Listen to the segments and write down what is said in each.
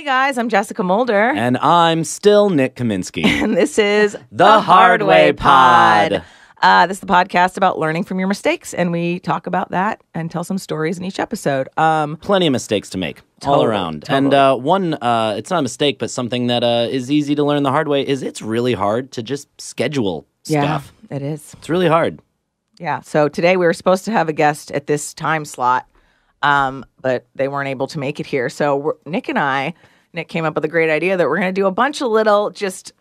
guys, I'm Jessica Mulder. And I'm still Nick Kaminsky. And this is The Hard Way Pod. This is the podcast about learning from your mistakes, and we talk about that and tell some stories in each episode. Plenty of mistakes to make all around. Totally. And one, it's not a mistake, but something that is easy to learn the hard way is it's really hard to just schedule stuff. Yeah, it is. It's really hard. Yeah, so today we were supposed to have a guest at this time slot, but they weren't able to make it here. So Nick came up with a great idea that we're going to do a bunch of little just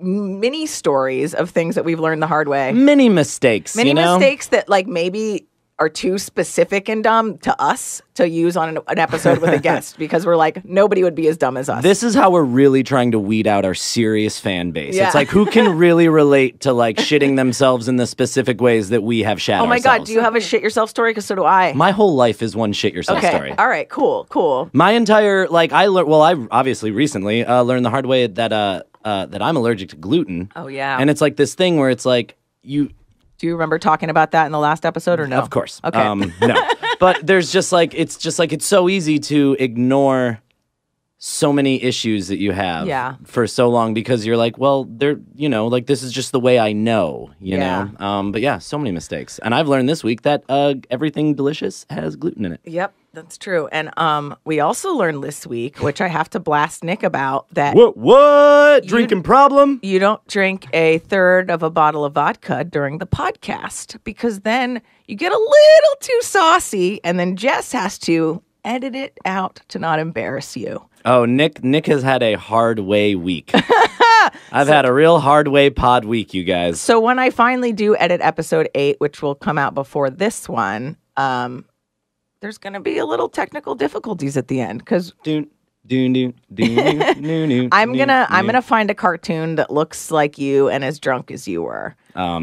mini stories of things that we've learned the hard way. Many mistakes, Mistakes that like maybe are too specific and dumb to us to use on an episode with a guest because we're like, nobody would be as dumb as us. This is how we're really trying to weed out our serious fan base. Yeah. It's like, who can really relate to like shitting themselves in the specific ways that we have shat Oh my ourselves? God, do you have a shit yourself story? Because so do I. My whole life is one shit yourself Okay, story. all right, cool. My entire, I obviously recently learned the hard way that I'm allergic to gluten. Oh, yeah. And it's like this thing where it's like, Do you remember talking about that in the last episode or no? Of course. Okay. No. But there's just like, it's so easy to ignore so many issues that you have for so long because you're like, well, this is just the way I know, you know? But yeah, so many mistakes. And I've learned this week that everything delicious has gluten in it. Yep, that's true. And we also learned this week, which I have to blast Nick about, that What? Drinking problem? you don't drink a third of a bottle of vodka during the podcast because then you get a little too saucy and then Jess has to edit it out to not embarrass you. Oh, Nick has had a hard way week. I've had a real hard way pod week, you guys. So when I finally do edit episode 8, which will come out before this one, there's going to be a little technical difficulties at the end because I'm gonna find a cartoon that looks like you and as drunk as you were.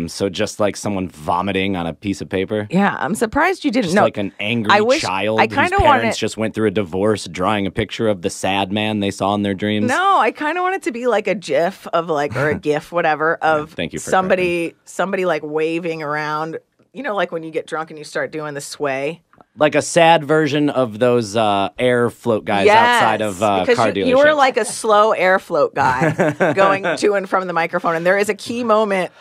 So just like someone vomiting on a piece of paper. Yeah, I'm surprised you didn't. Just like an angry child whose parents just went through a divorce, drawing a picture of the sad man they saw in their dreams. No, I kind of want it to be like a GIF of like, or a GIF, whatever, of Thank you for somebody like waving around. You know, like when you get drunk and you start doing the sway. Like a sad version of those air float guys outside of car dealerships. You were like a slow air float guy going to and from the microphone. And there is a key moment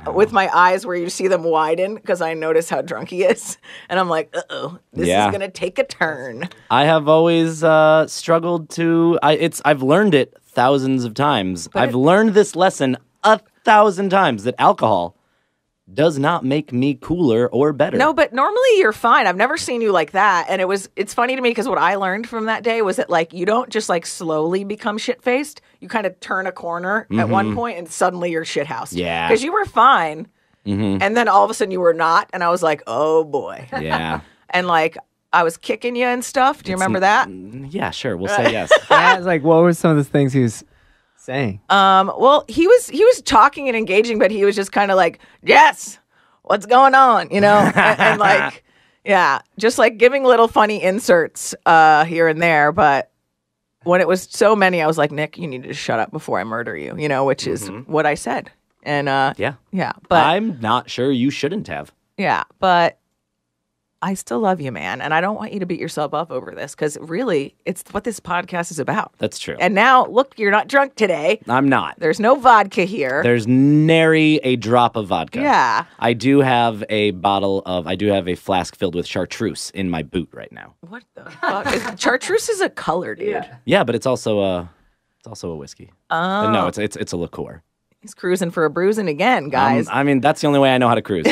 with my eyes where you see them widen because I notice how drunk he is. And I'm like, uh-oh, this is going to take a turn. I have always struggled to... I've learned it thousands of times. I've learned this lesson 1,000 times that alcohol does not make me cooler or better. No, but normally you're fine. I've never seen you like that. And it's funny to me because what I learned from that day was that like you don't just like slowly become shit-faced. You kind of turn a corner at one point and suddenly you're shithoused. Yeah. Because you were fine. And then all of a sudden you were not. And I was like, oh boy. Yeah. And like I was kicking you and stuff. Do you remember that? Yeah, sure. We'll say yes. Yeah, it's like, what were some of the things he was saying? Well, he was talking and engaging, but he was just kind of like, Jess, what's going on? You know, and like, yeah, just like giving little funny inserts here and there. But when it was so many, I was like, Nick, you need to shut up before I murder you. You know, which is what I said. And yeah, but I'm not sure you shouldn't have. Yeah, but I still love you, man. And I don't want you to beat yourself up over this because really it's what this podcast is about. That's true. And now, look, you're not drunk today. I'm not. There's no vodka here. There's nary a drop of vodka. Yeah. I do have a flask filled with chartreuse in my boot right now. What the fuck? Chartreuse is a color, dude. Yeah, but it's also a whiskey. Oh. No, it's a liqueur. He's cruising for a bruising again, guys. I mean, that's the only way I know how to cruise.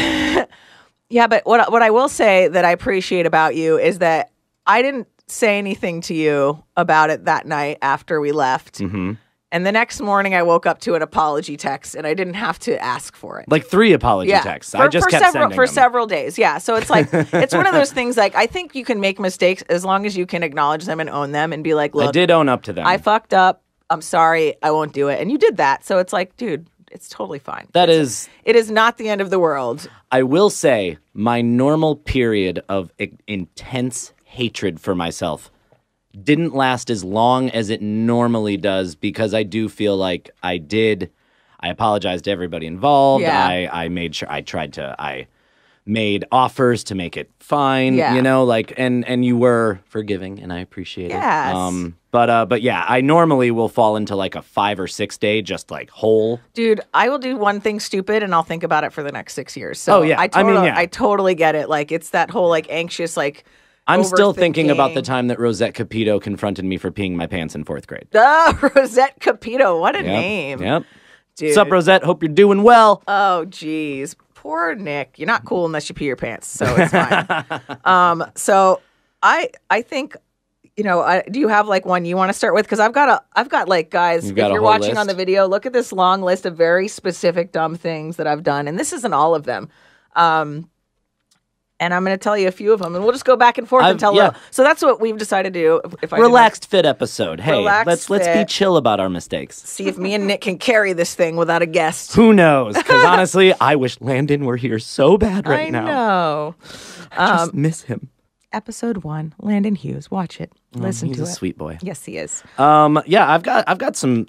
Yeah, but what I will say that I appreciate about you is that I didn't say anything to you about it that night after we left. And the next morning I woke up to an apology text and I didn't have to ask for it. Like 3 apology texts. I just kept sending them. Several days. Yeah. So it's like, it's one of those things like, I think you can make mistakes as long as you can acknowledge them and own them and be like, look, I did own up to them. I fucked up. I'm sorry. I won't do it. And you did that. So it's like, dude, it's totally fine. It is not the end of the world. I will say my normal period of intense hatred for myself didn't last as long as it normally does because I do feel like I apologized to everybody involved. Yeah. I made sure I made offers to make it fine, Yeah. you know, like, and you were forgiving, and I appreciate Yes. it. But yeah, I normally will fall into like a 5 or 6 day just like hole. Dude, I will do one thing stupid and I'll think about it for the next 6 years. So Oh, yeah. I totally get it. Like it's that whole like anxious like I'm still thinking about the overthinking. time that Rosette Capito confronted me for peeing my pants in 4th grade. Rosette Capito, what a Yep. name. Yep. Dude. Sup, Rosette? Hope you're doing well. Oh, geez. Poor Nick. You're not cool unless you pee your pants, so it's fine. So I think, you know, do you have like one you want to start with? Because I've got like, guys, if got a you're whole watching list? on the video, look at this long list of very specific dumb things that I've done, and this isn't all of them. And I'm going to tell you a few of them, and we'll just go back and forth and tell. yeah. So that's what we've decided to do. If I do Relaxed fit episode. Hey, Relaxed let's be fit. chill about our mistakes. see if me and Nick can carry this thing without a guest. Who knows? Because honestly, I wish Landon were here so bad right I now. know. I just miss him. Episode 1, Landon Hughes. Watch it. Listen He's to a it. sweet boy. Yes, he is. Yeah, I've got some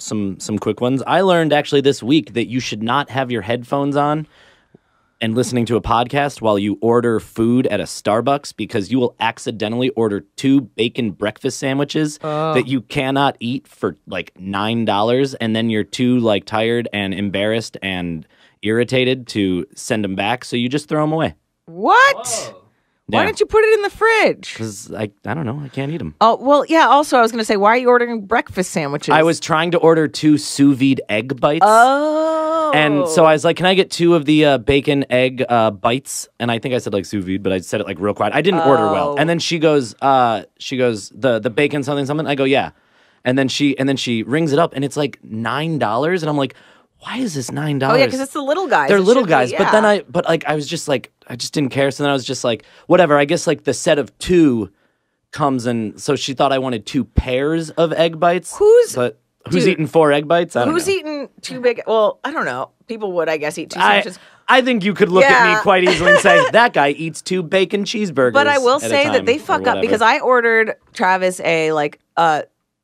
quick ones. I learned actually this week that you should not have your headphones on and listening to a podcast while you order food at a Starbucks, because you will accidentally order 2 bacon breakfast sandwiches that you cannot eat for like $9, and then you're too like tired and embarrassed and irritated to send them back, so you just throw them away. What? Why Yeah. didn't you put it in the fridge? Because I don't know, I can't eat them. Oh, well, yeah. Also, I was going to say, why are you ordering breakfast sandwiches? I was trying to order 2 sous vide egg bites. Oh. And so I was like, can I get 2 of the bacon egg bites? And I think I said like sous vide, but I said it like real quiet. I didn't order well. And then she goes, the bacon something. I go, yeah. And then she rings it up, and it's like $9. And I'm like, why is this $9? Oh, yeah, because it's the little guys. They're It little should be, guys. yeah. But then I was just like, I just didn't care. So then I was just like, whatever. I guess like the set of 2 comes in. So she thought I wanted 2 pairs of egg bites. Who's dude, eating 4 egg bites? I don't know. Who's eating 2 big? Well, I don't know. People would, I guess, eat 2 sandwiches. I think you could look at Yeah. me quite easily and say, that guy eats 2 bacon cheeseburgers. But I will at a say that time," they or fuck up whatever. because I ordered Travis a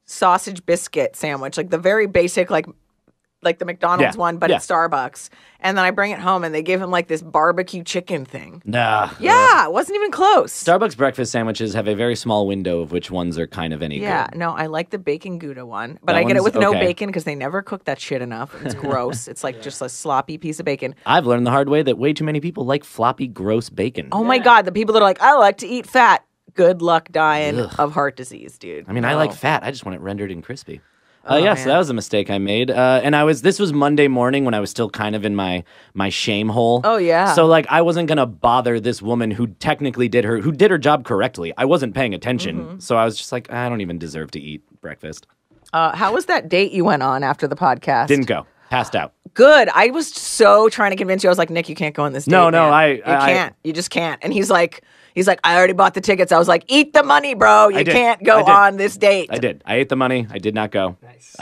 sausage biscuit sandwich, like the very basic like the McDonald's Yeah, one, but yeah. at Starbucks. And then I bring it home and they give him like this barbecue chicken thing. Nah. Yeah, it wasn't even close. Starbucks breakfast sandwiches have a very small window of which ones are kind of any Yeah, good. no, I like the bacon Gouda one, but That I get it one's with no okay. bacon because they never cook that shit enough. It's gross. It's like just a sloppy piece of bacon. I've learned the hard way that way too many people like floppy, gross bacon. Oh my God, the people that are like, I like to eat fat. Good luck dying of heart disease, dude. I mean, I No. like fat. I just want it rendered and crispy. Oh, So man. that was a mistake I made. And this was Monday morning when I was still kind of in my shame hole. Oh, yeah. So like I wasn't gonna bother this woman who technically did her job correctly. I wasn't paying attention. Mm-hmm. So I was just like, I don't even deserve to eat breakfast. How was that date you went on after the podcast? Didn't go. Passed out. Good. I was so trying to convince you. I was like, Nick, you can't go on this date. No, man. you can't. You just can't. And he's like, I already bought the tickets. I was like, eat the money, bro. You did. can't go I did. on this date. I did. I ate the money. I did not go. Nice.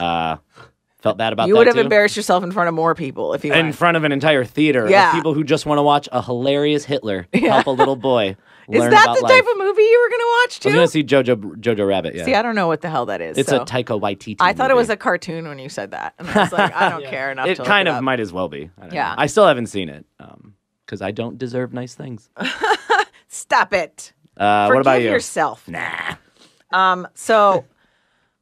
Felt bad about that You would have too. embarrassed yourself in front of more people if you In went. front of an entire theater Yeah. of people who just want to watch a hilarious Hitler help a little boy Is learn that about the life. type of movie you were going to watch I too? was gonna see Jojo Rabbit. Yeah, See, I don't know what the hell that is. it's so. a Taika Waititi. I thought it was movie. a cartoon when you said that. And I was like, I don't care enough It to look kind it of up. might as well be. I don't Yeah. know. I still haven't seen it because I don't deserve nice things. Stop it. What about you? yourself. Nah. So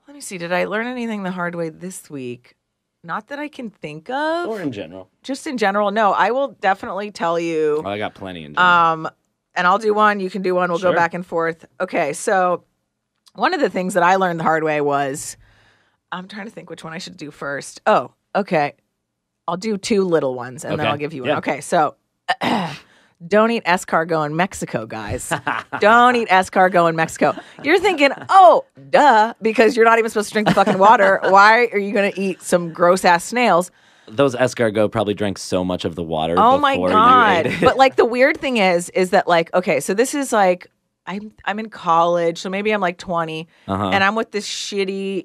let me see. Did I learn anything the hard way this week? Not that I can think of. Or in general. Just in general. No, I will definitely tell you. Oh, I got plenty in general. And I'll do one. You can do one. We'll go Sure. back and forth. Okay. So one of the things that I learned the hard way was I'm trying to think which one I should do first. Oh, okay. I'll do 2 little ones and then Okay. I'll give you one. Yeah. Okay. So don't eat escargot in Mexico, guys. Don't eat escargot in Mexico. You're thinking, oh, duh, because you're not even supposed to drink the fucking water. Why are you going to eat some gross ass snails? Those escargot probably drank so much of the water Oh before my you God. ate it. But like the weird thing is that like, okay, so this is like, I'm in college, so maybe I'm like 20 and I'm with this shitty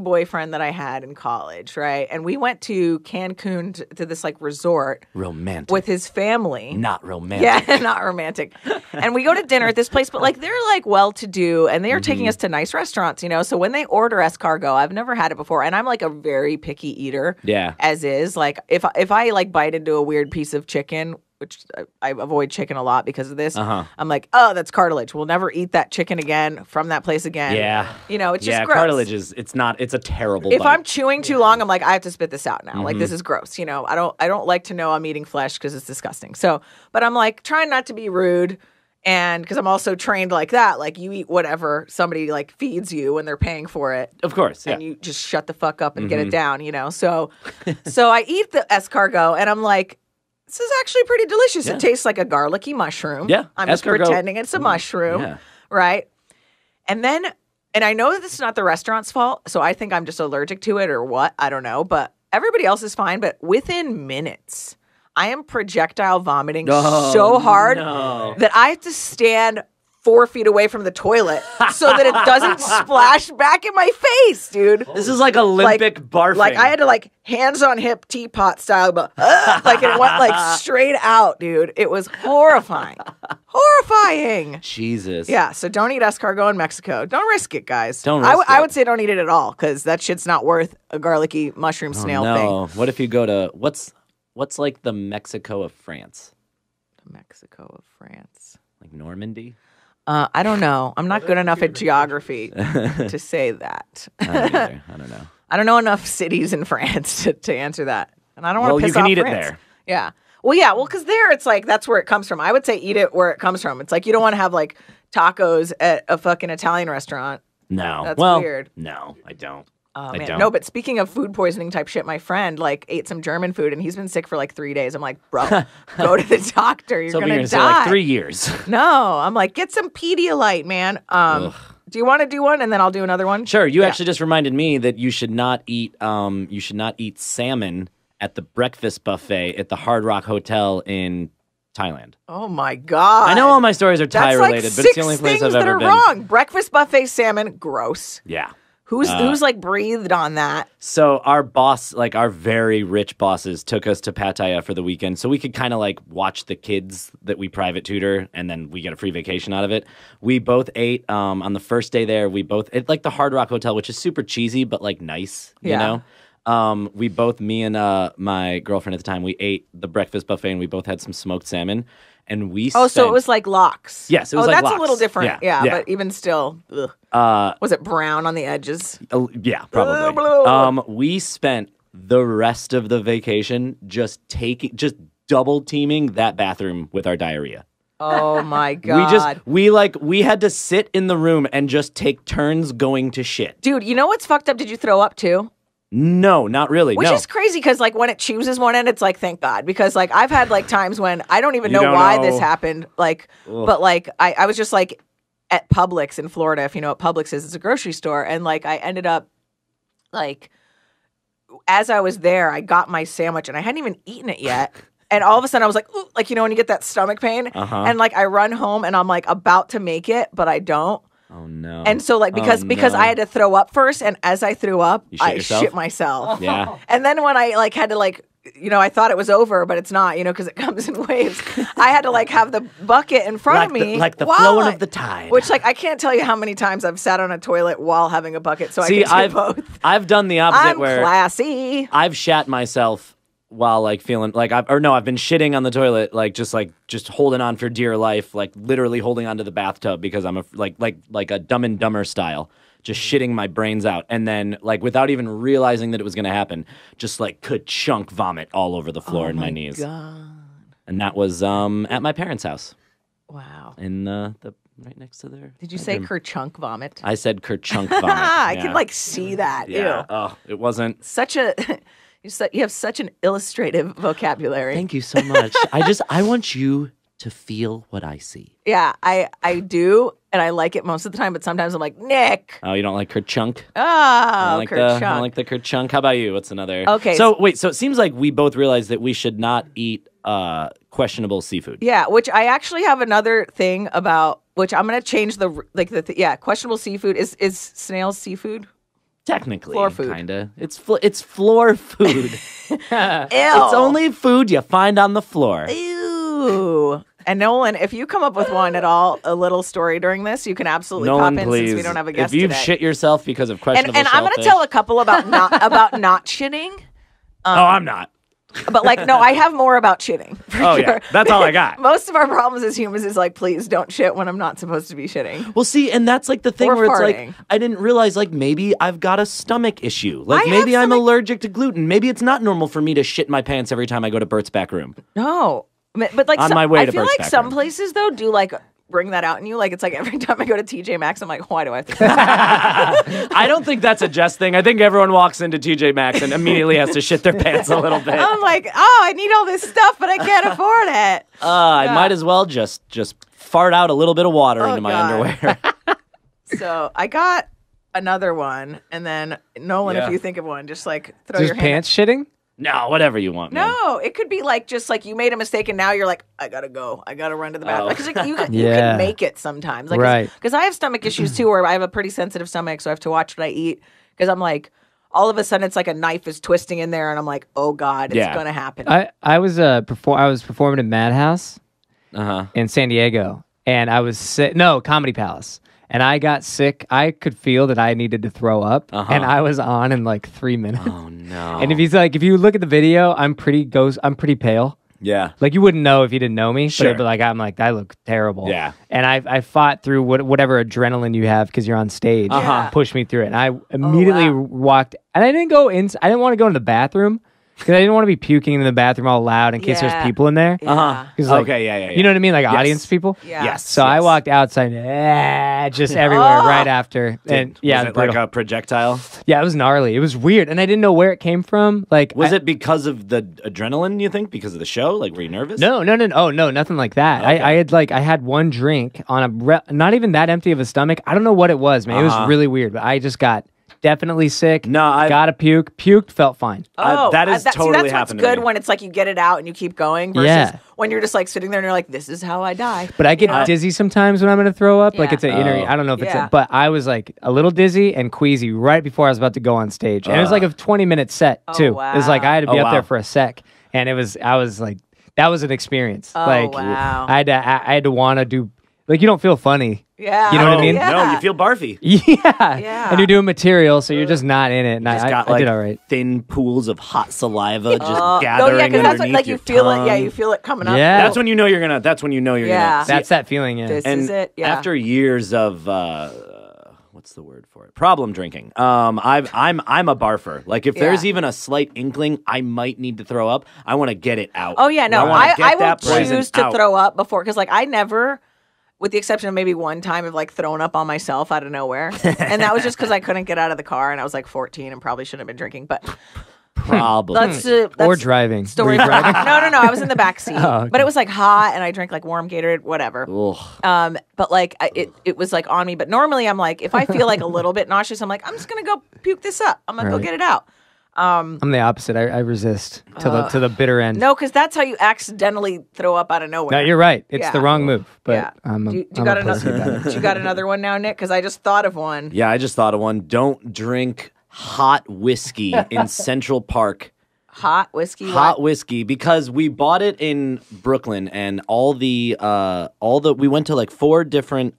boyfriend that I had in college, right? And we went to Cancun to this like resort Romantic. with his family. Not romantic. Yeah, not romantic. And we go to dinner at this place, but like they're like well-to-do and they are taking us to nice restaurants, you know? So when they order escargot, I've never had it before. And I'm like a very picky eater. Yeah. As is. Like if I like bite into a weird piece of chicken, which I avoid chicken a lot because of this. I'm like, oh, that's cartilage. We'll never eat that chicken again from that place again. Yeah. It's just gross. Cartilage it's a terrible If bite. I'm chewing too long, I'm like, I have to spit this out now. Like, this is gross. I don't like to know I'm eating flesh because it's disgusting. So, but I'm like trying not to be rude. And because I'm also trained like that, like you eat whatever somebody like feeds you when they're paying for it. Of course, yeah. And you just shut the fuck up and get it down, So I eat the escargot and I'm like, this is actually pretty delicious. Yeah. It tastes like a garlicky mushroom. Yeah. I'm just pretending it's a mushroom. Right? And I know that this is not the restaurant's fault, so I think I'm just allergic to it or what. I don't know. But everybody else is fine. But within minutes, I am projectile vomiting so hard that I have to stand 4 feet away from the toilet so that it doesn't splash back in my face, dude. This is like Olympic barfing. Like I had to hands on hip teapot style, but it went straight out, dude. It was horrifying. Horrifying. Jesus. Yeah, so don't eat escargot in Mexico. Don't risk it, guys. Don't risk it. I would say don't eat it at all because that shit's not worth a garlicky mushroom snail thing. What if you go to what's like the Mexico of France? The Mexico of France. Like Normandy? I don't know. I'm not good enough at geography to say that. I don't either. I don't know. I don't know enough cities in France to answer that. And I don't want to piss off France. Well, you can eat it there. Yeah. Well, yeah. Well, because there it's like that's where it comes from. I would say eat it where it comes from. It's like you don't want to have like tacos at a fucking Italian restaurant. No. That's weird. No, I don't. Oh, I man. don't. No, but speaking of food poisoning type shit, my friend ate some German food and he's been sick for 3 days. I'm like, bro, go to the doctor. You're gonna die. Say 3 years. No, I'm like, get some Pedialyte, man. Do you want to do one and then I'll do another one? Sure. You actually just reminded me that you should not eat salmon at the breakfast buffet at the Hard Rock Hotel in Thailand. Oh my God. I know all my stories are Thai related, but it's the only place I've ever been. Wrong. Breakfast buffet salmon, gross. Yeah. Who's breathed on that? So our boss, our very rich bosses, took us to Pattaya for the weekend, so we could kind of watch the kids that we private tutor, and then we get a free vacation out of it. We both ate on the first day there. We both ate the Hard Rock Hotel, which is super cheesy but nice, you know. We both, me and my girlfriend at the time, we ate the breakfast buffet, and we both had some smoked salmon. And we so it was like lox. Yes, it was that's lox. A little different. Yeah, but even still, was it brown on the edges? Yeah, probably. We spent the rest of the vacation just double teaming that bathroom with our diarrhea. Oh my God. We had to sit in the room and just take turns going to shit. Dude, you know what's fucked up? Did you throw up too? No, not really. Which is crazy because when it chooses one end, it's thank God. Because I've had times when I don't even know why this happened. But I was just at Publix in Florida, if you know what Publix is, it's a grocery store. And I ended up as I was there, I got my sandwich and I hadn't even eaten it yet. And all of a sudden I was ooh, when you get that stomach pain and I run home and I'm about to make it, but I don't. Oh no. And so because I had to throw up first, and as I threw up, I shit myself. Yeah. And then when I had to I thought it was over, but it's not, because it comes in waves. I had to have the bucket in front of me. The flowing of the tide. Which I can't tell you how many times I've sat on a toilet while having a bucket, so I can do both. I've done the opposite I'm classy. I've shat myself while feeling I've been shitting on the toilet, just holding on for dear life, literally holding onto the bathtub because I'm a Dumb and Dumber style, just shitting my brains out, and then without even realizing that it was going to happen, just ka-chunk vomit all over the floor and my knees. God. And that was at my parents' house. Wow. In the right next to their. Did you say kerchunk vomit? I said kerchunk vomit. I can see that. Yeah. Ew. Oh, it wasn't such a. You have such an illustrative vocabulary. Thank you so much. I want you to feel what I see. Yeah, I do, and I like it most of the time, but sometimes I'm like, Nick. Oh, you don't like kerchunk? Oh, kerchunk. I don't like the kerchunk. How about you? What's another? Okay. So it seems like we both realize that we should not eat questionable seafood. Yeah, which I actually have another thing about, which I'm going to change questionable seafood. Is snails seafood? Technically, floor food. Kinda. It's floor food. Ew. It's only food you find on the floor. Ew. And Nolan, if you come up with one at all, a little story during this, you can absolutely Nolan, pop in please. Since we don't have a guest If you've today. shit yourself because of questionable and I'm going to tell a couple about not shitting. I'm not. But like, no, I have more about shitting. Oh, yeah. That's all I got. Most of our problems as humans is like, please don't shit when I'm not supposed to be shitting. Well, see, and that's like the thing Or where it's farting. like, I didn't realize like maybe I've got a stomach issue. Like maybe I'm allergic to gluten. Maybe it's not normal for me to shit my pants every time I go to Bert's back room. No. But like, On my way I to feel Bert's like back some room. places though do like bring that out in you. Like it's like every time I go to TJ Maxx, I'm like, why do I have to do that? I don't think that's a Jess thing. I think everyone walks into TJ Maxx and immediately has to shit their pants a little bit. I'm like, oh, I need all this stuff, but I can't afford it. I might as well just fart out a little bit of water into my God. underwear. So I got another one, and then Nolan, Yeah. if you think of one, just like throw Just your hand. pants shitting? No, whatever you want, man. No, it could be like just like you made a mistake and now you're like, I gotta go. I gotta run to the bathroom. Because like, you Yeah. can make it sometimes. Like, Right. Because I have stomach issues too, where I have a pretty sensitive stomach, so I have to watch what I eat. Because I'm like, all of a sudden it's like a knife is twisting in there, and I'm like, oh God, it's gonna happen. I was performing at Madhouse Uh-huh. in San Diego, and I was sick. No, Comedy Palace. And I got sick. I could feel that I needed to throw up, and I was on in like 3 minutes. Oh no. And if you look at the video, I'm pretty pale. Yeah. Like you wouldn't know if you didn't know me, Sure. but I'm like, I look terrible. Yeah. And I fought through whatever adrenaline you have because you're on stage, pushed me through it. And I immediately walked, and I didn't want to go into the bathroom because I didn't want to be puking in the bathroom all loud in case there's people in there. Uh-huh. 'Cause, like, Okay, yeah. You know what I mean? Like audience people? Yeah. Yes. So I walked outside, just everywhere right after. And Was it like a projectile? yeah, it was gnarly. It was weird. And I didn't know where it came from. Like, Was it because of the adrenaline, you think? Because of the show? Like, were you nervous? No. Oh, no, nothing like that. Okay. I had one drink on not even that empty of a stomach. I don't know what it was, man. It was really weird, but I just got definitely sick. No, I got to puke. Puked, felt fine. that is totally that's what's happened to good me. when it's like you get it out and you keep going versus Yeah. when you're just like sitting there and you're like, this is how I die. But I get dizzy sometimes when I'm going to throw up. Like Yeah. it's an inner, I don't know if it's Yeah. but I was like a little dizzy and queasy right before I was about to go on stage. And it was like a 20-minute set too. wow. It was like I had to be Oh, up there wow. for a sec. And I was like, that was an experience. Like wow. I had to want to do, like you don't feel funny. Yeah. You know what I mean? Yeah. No, you feel barfy. Yeah. Yeah. And you're doing material, so you're just not in it. And Just got I like did all right. thin pools of hot saliva just No, gathering yeah, because that's underneath what, like your you feel tongue. it. Yeah, you feel it coming up. Yeah. That's when you know you're gonna. That's when you know you're Yeah. gonna. See, That's that feeling, yeah. This and is it. Yeah. after years of what's the word for it? Problem drinking. I'm a barfer. Like if there's Yeah. even a slight inkling I might need to throw up, I want to get it out. Oh yeah, no, wanna I get will that poison choose to out. throw up before because like I never, with the exception of maybe one time, have like thrown up on myself out of nowhere, and that was just because I couldn't get out of the car and I was like 14 and probably shouldn't have been drinking. But Problem. that's Or driving. story. Were you driving? No, I was in the back seat, Oh, okay. but it was like hot and I drank like warm Gatorade, whatever. Ugh. But like it was like on me. But normally I'm like, if I feel like a little bit nauseous, I'm like, I'm just gonna go puke this up. I'm gonna go Right. get it out. I'm the opposite. I resist to the bitter end. No, because that's how you accidentally throw up out of nowhere. No, you're right. It's the Yeah. wrong move. But Yeah. I'm Do you I'm got a pussy about another? it. You got another one now, Nick? Because I just thought of one. Yeah, I just thought of one. Don't drink hot whiskey in Central Park. Hot whiskey. Hot what? whiskey because we bought it in Brooklyn and all the we went to like 4 different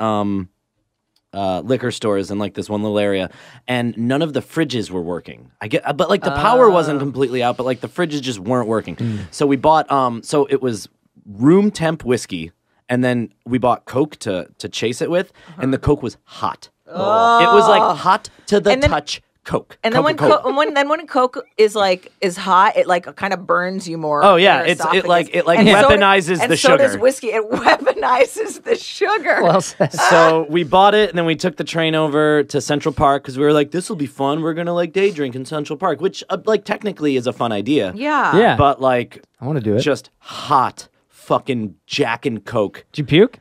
liquor stores in like this one little area and none of the fridges were working. But like the power wasn't completely out, but like the fridges just weren't working. So we bought so it was room temp whiskey and then we bought Coke to chase it with and the Coke was hot. It was like hot to the And then- touch Coke. And then when Coca-Cola. when Coke is hot, it like kind of burns you more. Oh, yeah, in your it esophagus. like And weaponizes and the so sugar. does whiskey. It weaponizes the sugar. Well said. So we bought it, and then we took the train over to Central Park because we were like, "This will be fun. We're gonna like day drink in Central Park," which like technically is a fun idea. yeah. Yeah. But like, I want to do it. just hot fucking Jack and Coke. Did you puke?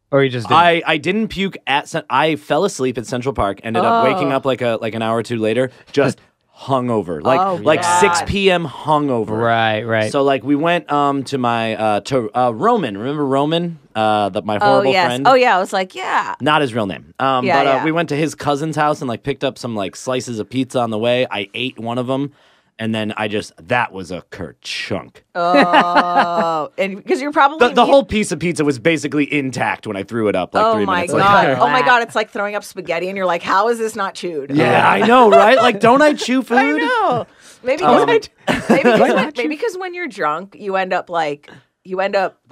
Or you just didn't? I didn't puke I fell asleep at Central Park. Ended up waking up like an hour or two later, just hungover, like God. 6 p.m. hungover. Right. So like we went to my to Roman. Remember Roman? My horrible friend. Oh yeah. I was like, yeah. Not his real name. Yeah. We went to his cousin's house and like picked up some like slices of pizza on the way. I ate one of them And then that was a kerchunk. Oh, and because you're probably the whole piece of pizza was basically intact when I threw it up like 3 minutes later. Oh my God, it's like throwing up spaghetti and you're like, how is this not chewed? Yeah, I know, right? Like, don't I chew food? I know. Maybe because when you're drunk, you end up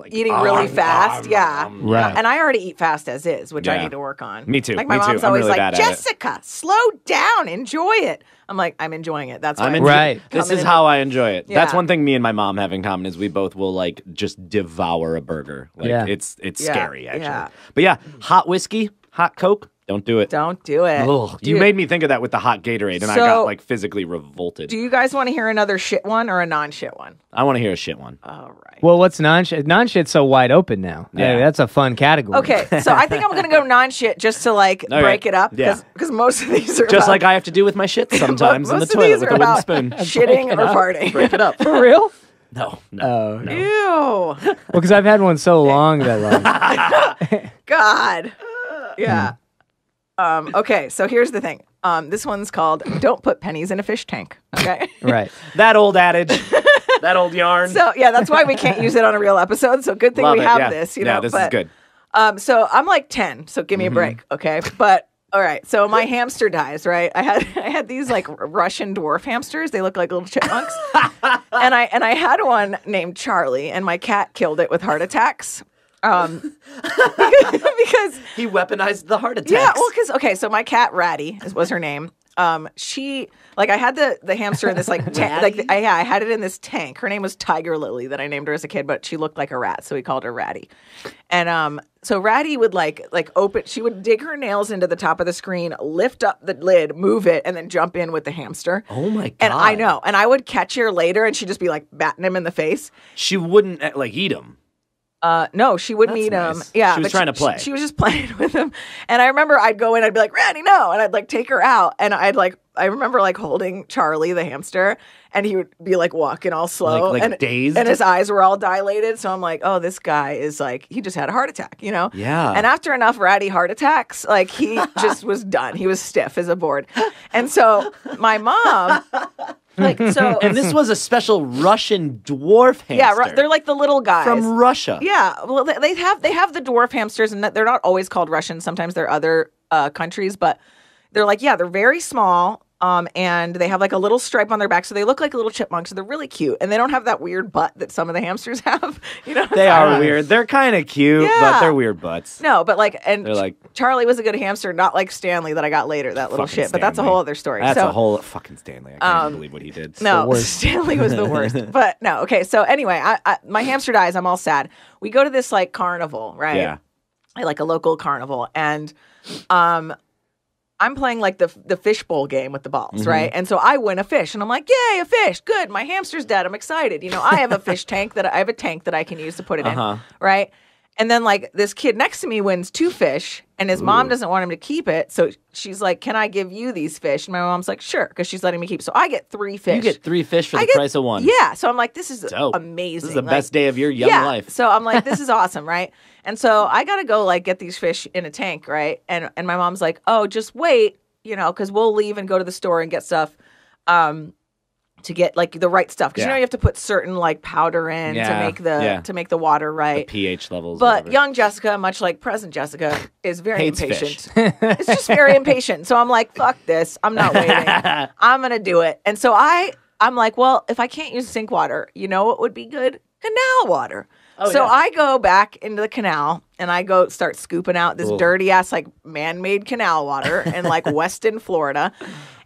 eating really fast. Right. And I already eat fast as is, which I need to work on. Me too. Like my mom's always like, Jessica, slow down, enjoy it. I'm like, I'm enjoying it. That's why. Right. This is how I enjoy it. Yeah. That's one thing me and my mom have in common is we both will like just devour a burger. Like it's scary actually. Yeah. But yeah, hot whiskey, hot Coke. Don't do it. Don't do it. Ugh, you made me think of that with the hot Gatorade, and I got like physically revolted. Do you guys want to hear another shit one or a non-shit one? I want to hear a shit one. All right. Well, what's non-shit? Non-shit's so wide open now. Yeah, that's a fun category. Okay, so I think I'm gonna go non-shit just to like break it up because most of these are just like I have to do with my shit sometimes in the toilet with a wooden spoon. Shitting or farting. Break it up. For real? No. Ew. Well, because I've had one so long that God. Yeah. Okay, so here's the thing. This one's called "Don't Put Pennies in a Fish Tank." Okay, right. That old adage, that old yarn. So yeah, that's why we can't use it on a real episode. So good thing we have this. You know, this is good. So I'm like 10. So give me a break, okay? But all right. So my hamster dies. Right. I had these like Russian dwarf hamsters. They look like little chipmunks. and I had one named Charlie, and my cat killed it with heart attacks. Because he weaponized the heart attacks. Yeah, well, so my cat Ratty was her name. She I had the hamster in this like tank. I had it in this tank. Her name was Tiger Lily that I named her as a kid, but she looked like a rat, so we called her Ratty. And so Ratty would like open. She would dig her nails into the top of the screen, lift up the lid, move it, and then jump in with the hamster. Oh my God! And I know, and I would catch her later, and she'd just be like batting him in the face. She wouldn't eat him. No, she wouldn't eat him. Yeah, she was trying to play. She was just playing with him. And I remember I'd go in, I'd be like, Randy, no. And I'd like take her out. And I remember like holding Charlie, the hamster, and he would be like walking all slow. Like dazed. And his eyes were all dilated. So I'm like, oh, this guy is like, he just had a heart attack, you know? Yeah. And after enough Ratty heart attacks, like he just was done. He was stiff as a board. And so my mom... and this was a special Russian dwarf hamster. Yeah, they're like the little guys from Russia. Yeah, well, they have the dwarf hamsters, and they're not always called Russian. Sometimes they're other countries, but they're they're very small. And they have like a little stripe on their back, so they look like little chipmunks. So they're really cute, and they don't have that weird butt that some of the hamsters have. You know, they are weird. They're kind of cute, but they're weird butts. No, but they're like Charlie was a good hamster, not like Stanley that I got later. That little shit, but that's a whole other story. That's a whole fucking Stanley. I can't believe what he did. No, Stanley was the worst. But no, okay. So anyway, my hamster dies. I'm all sad. We go to this like carnival, right? Yeah, like a local carnival, and I'm playing like the fishbowl game with the balls, right? And so I win a fish, and I'm like, "Yay, a fish! Good, my hamster's dead. I'm excited." You know, I have a tank that I can use to put it in, right? And then like this kid next to me wins 2 fish, and his mom doesn't want him to keep it, so she's like, "Can I give you these fish?" And my mom's like, "Sure," because she's letting me keep. So I get 3 fish. You get 3 fish for the price of 1. Yeah. So I'm like, this is dope. Amazing. This is the best day of your young life. So I'm like, this is awesome, right? And so I gotta go like get these fish in a tank, right? And my mom's like, "Oh, just wait." You know, because we'll leave and go to the store and get stuff to get like the right stuff. Because you know you have to put certain like powder in to make the water right. The pH levels. But young Jessica, much like present Jessica, is very impatient. It's just very impatient. So I'm like, fuck this. I'm not waiting. I'm gonna do it. And so I'm like, well, if I can't use sink water, you know what would be good? Canal water. I go back into the canal and I go start scooping out this dirty ass like man-made canal water in like Weston, Florida,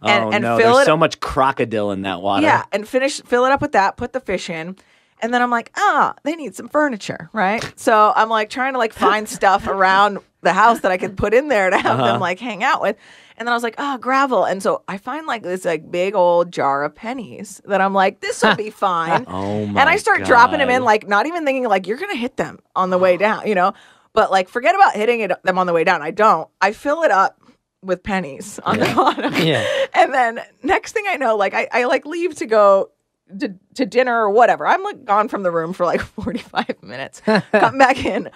and fill there's so much crocodile in that water. Yeah, and fill it up with that. Put the fish in, and then I'm like, they need some furniture, right? So I'm like trying to like find stuff around the house that I could put in there to have them like hang out with. And then I was like, gravel. And so I find like this like big old jar of pennies that I'm like, this will be fine. And I start dropping them in, like not even thinking like you're going to hit them on the way down, you know? But like, forget about hitting them on the way down. I don't. I fill it up with pennies on the bottom. Yeah. And then next thing I know, like I like leave to go to dinner or whatever. I'm like gone from the room for like 45 minutes. Come back in.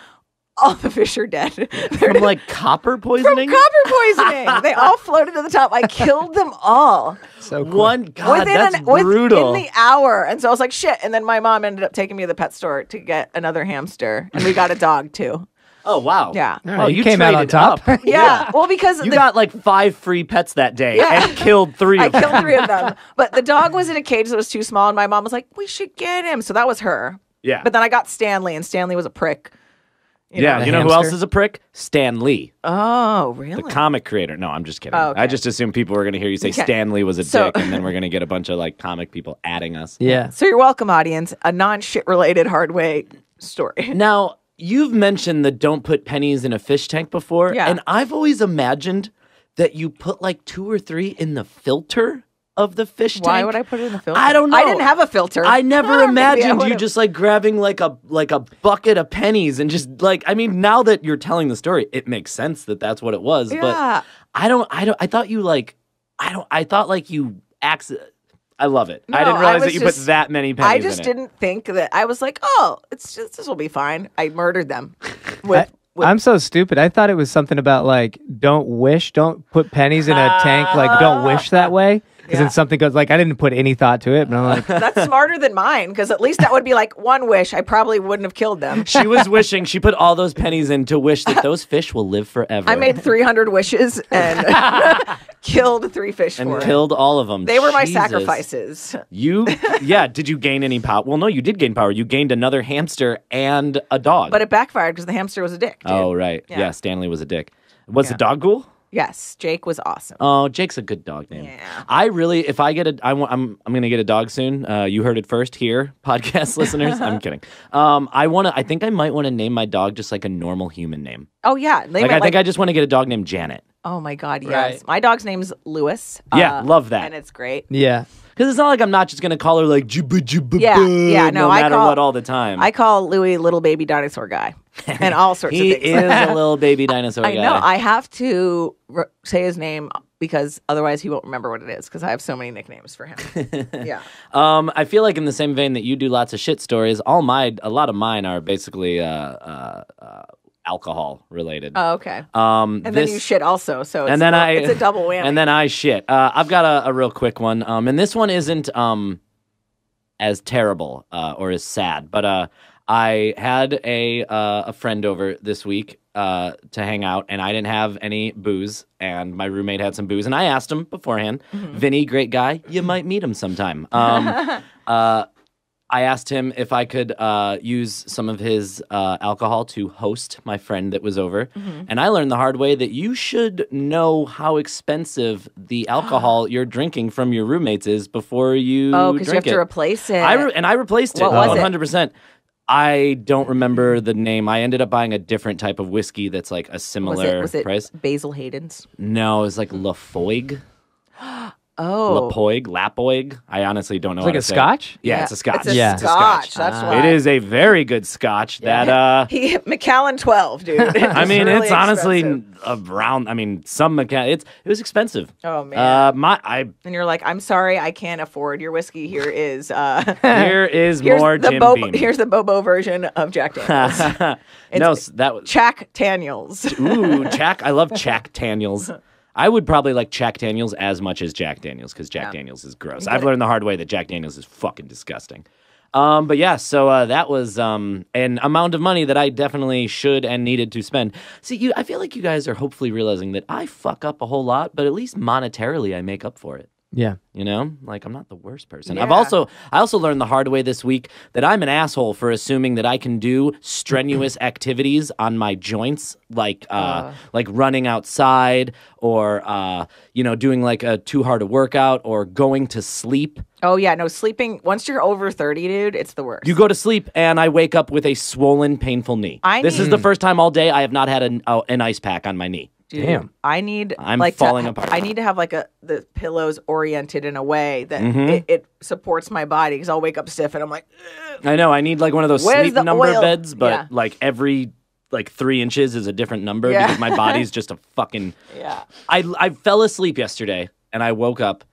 all the fish are dead. From like copper poisoning? From copper poisoning. They all floated to the top. I killed them all. So cool. That's brutal. Within the hour. And so I was like, shit. And then my mom ended up taking me to the pet store to get another hamster. And we got a dog too. Oh, wow. Yeah. Oh, you came out on top. Yeah. Well, because you got like 5 free pets that day and killed 3 of them. I killed 3 of them. But the dog was in a cage that was too small. And my mom was like, we should get him. So that was her. Yeah. But then I got Stanley, and Stanley was a prick. You know who else is a prick? Stan Lee. Oh, really? The comic creator. No, I'm just kidding. Oh, okay. I just assumed people were going to hear you say Stan Lee was a dick, and then we're going to get a bunch of like comic people adding us. Yeah. So you're welcome, audience. A non-shit related hard way story. Now, you've mentioned the don't put pennies in a fish tank before, and I've always imagined that you put like 2 or 3 in the filter of the fish tank. Why would I put it in the filter? I don't know. I didn't have a filter. I never imagined you just like grabbing like a bucket of pennies and just like, I mean, now that you're telling the story, it makes sense that that's what it was. Yeah. But I thought you like, I thought like you I love it. No, I didn't realize that you put that many pennies in it. I just didn't think that. I was like, oh, this will be fine. I murdered them. I'm so stupid. I thought it was something about like, don't put pennies in a tank. Like, don't wish that way. Because then something goes like, I didn't put any thought to it, but I'm like, that's smarter than mine. Because at least that would be like one wish. I probably wouldn't have killed them. She was wishing. She put all those pennies in to wish that those fish will live forever. I made 300 wishes and killed 3 fish and for killed it. all of them. They were my Jesus. Sacrifices. Did you gain any power? Well, no, you did gain power. You gained another hamster and a dog. But it backfired because the hamster was a dick. Dude. Oh, right. Yeah, Stanley was a dick. Was the dog cool? Yes, Jake was awesome. Oh, Jake's a good dog name. Yeah. I really, if I get I'm going to get a dog soon. You heard it first here, podcast listeners. I'm kidding. I think I might want to name my dog just like a normal human name. Oh yeah, I think I just want to get a dog named Janet. Oh my God, yes. Right. My dog's name's Lewis. Yeah, love that. And it's great. yeah. Because it's not like I'm not just going to call her like Yeah, no matter what all the time. I call Louis little baby dinosaur guy and all sorts of things. He is a little baby dinosaur guy. I know. I have to say his name because otherwise he won't remember what it is because I have so many nicknames for him. Yeah. I feel like in the same vein that you do lots of shit stories, a lot of mine are basically alcohol related. Oh, okay. And then you shit also, so it's a double whammy. And then I shit. I've got a real quick one, and this one isn't as terrible or as sad, but I had a friend over this week to hang out, and I didn't have any booze, and my roommate had some booze, and I asked him beforehand, Vinny, great guy, you might meet him sometime. I asked him if I could use some of his alcohol to host my friend that was over. And I learned the hard way that you should know how expensive the alcohol you're drinking from your roommates is before you drink it. Oh, because you have to replace it. I replaced it. What was 100%. I don't remember the name. I ended up buying a different type of whiskey that's like a similar was it price. Basil Hayden's? No, it was like Lafoig. Oh. Lapoig. I honestly don't know It's like how a to say scotch? It. Yeah, it's a scotch. It's a scotch. That's why. It is a very good scotch that Macallan 12, dude. I mean, really it's honestly expensive. around, I mean, some Macallan, it was expensive. Oh man. And you're like, I'm sorry, I can't afford your whiskey. Here is here's more Jim Beam. Here's the Bobo version of Jack Daniels. No, that was Jack Daniels. Ooh, Jack. I love Jack Daniels. I would probably like Jack Daniels as much as Jack Daniels because Jack Daniels is gross. I've learned the hard way that Jack Daniels is fucking disgusting. But yeah, so that was an amount of money that I definitely should and needed to spend. See, I feel like you guys are hopefully realizing that I fuck up a whole lot, but at least monetarily I make up for it. Yeah. You know, like I'm not the worst person. Yeah. I also learned the hard way this week that I'm an asshole for assuming that I can do strenuous activities on my joints, like running outside or doing like a too hard a workout or going to sleep. Oh yeah, no, sleeping once you're over 30, dude, it's the worst. You go to sleep and I wake up with a swollen, painful knee. This is the first time all day I have not had an ice pack on my knee. Dude, Damn. I'm falling apart. I need to have like the pillows oriented in a way that it supports my body because I'll wake up stiff and I'm like, ugh. I know. I need like one of those Where's sleep the number oil? beds, but Yeah. like every 3 inches is a different number because my body's just a fucking. Yeah. I fell asleep yesterday and I woke up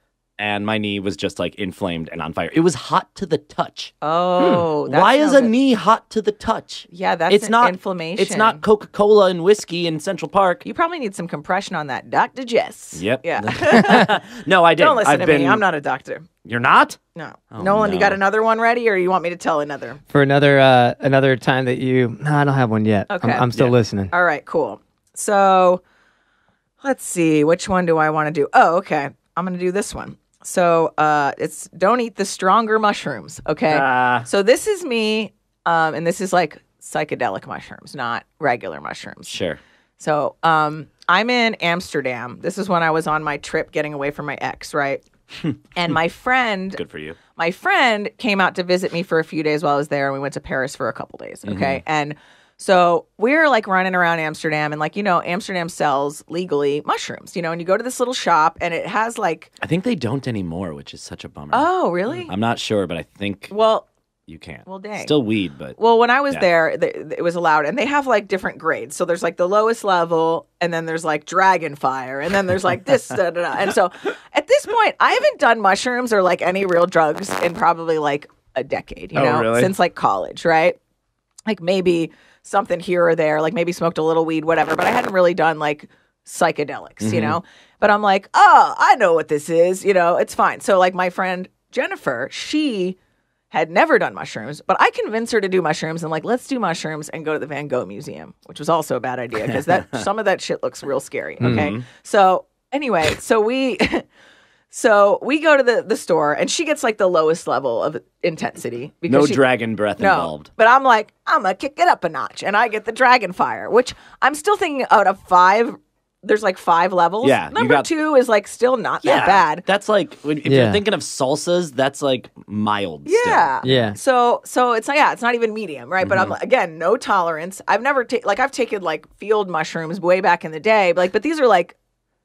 and my knee was just like inflamed and on fire. It was hot to the touch. Oh, why is a knee hot to the touch? Yeah, that's not inflammation. It's not Coca-Cola and whiskey in Central Park. You probably need some compression on that, Dr. Jess. Yep. Yeah. No, I didn't. Don't listen to me. I'm not a doctor. You're not? No. Oh, Nolan, no. you got another one ready, or you want me to tell another? For another time that you... No, I don't have one yet. Okay. I'm still listening. All right, cool. So let's see. Which one do I want to do? Oh, okay. I'm going to do this one. So it's don't eat the stronger mushrooms, okay? So this is me, and this is like psychedelic mushrooms, not regular mushrooms. Sure. So I'm in Amsterdam. This is when I was on my trip getting away from my ex, right? And my friend... Good for you. My friend came out to visit me for a few days while I was there, and we went to Paris for a couple days, okay? And so we're like running around Amsterdam, and like, you know, Amsterdam sells legally mushrooms, you know, and you go to this little shop and it has like... I think they don't anymore, which is such a bummer. Oh, really? I'm not sure, but I think you can. Well, dang. Still weed, but... Well, when I was there, it was allowed, and they have like different grades. So there's like the lowest level, and then there's like dragon fire, and then there's like this, da, da, da. And so at this point, I haven't done mushrooms or like any real drugs in probably like a decade, you know, really? since like college, right? Like maybe something here or there, like maybe smoked a little weed, whatever, but I hadn't really done like psychedelics, you know? But I'm like, oh, I know what this is, you know, it's fine. So like my friend Jennifer, she had never done mushrooms, but I convinced her to do mushrooms and like, let's do mushrooms and go to the Van Gogh Museum, which was also a bad idea because some of that shit looks real scary. Okay. So anyway, so we go to the store, and she gets like the lowest level of intensity. No dragon breath involved. But I'm like, I'm going to kick it up a notch, and I get the dragon fire, which I'm still thinking out of 5. There's like 5 levels. Yeah. Number 2 is like still not that bad. That's like, if you're thinking of salsas, that's like mild. Yeah. Still. Yeah. So it's like, it's not even medium, right? But I'm again, no tolerance. I've never I've taken like field mushrooms way back in the day, but these are like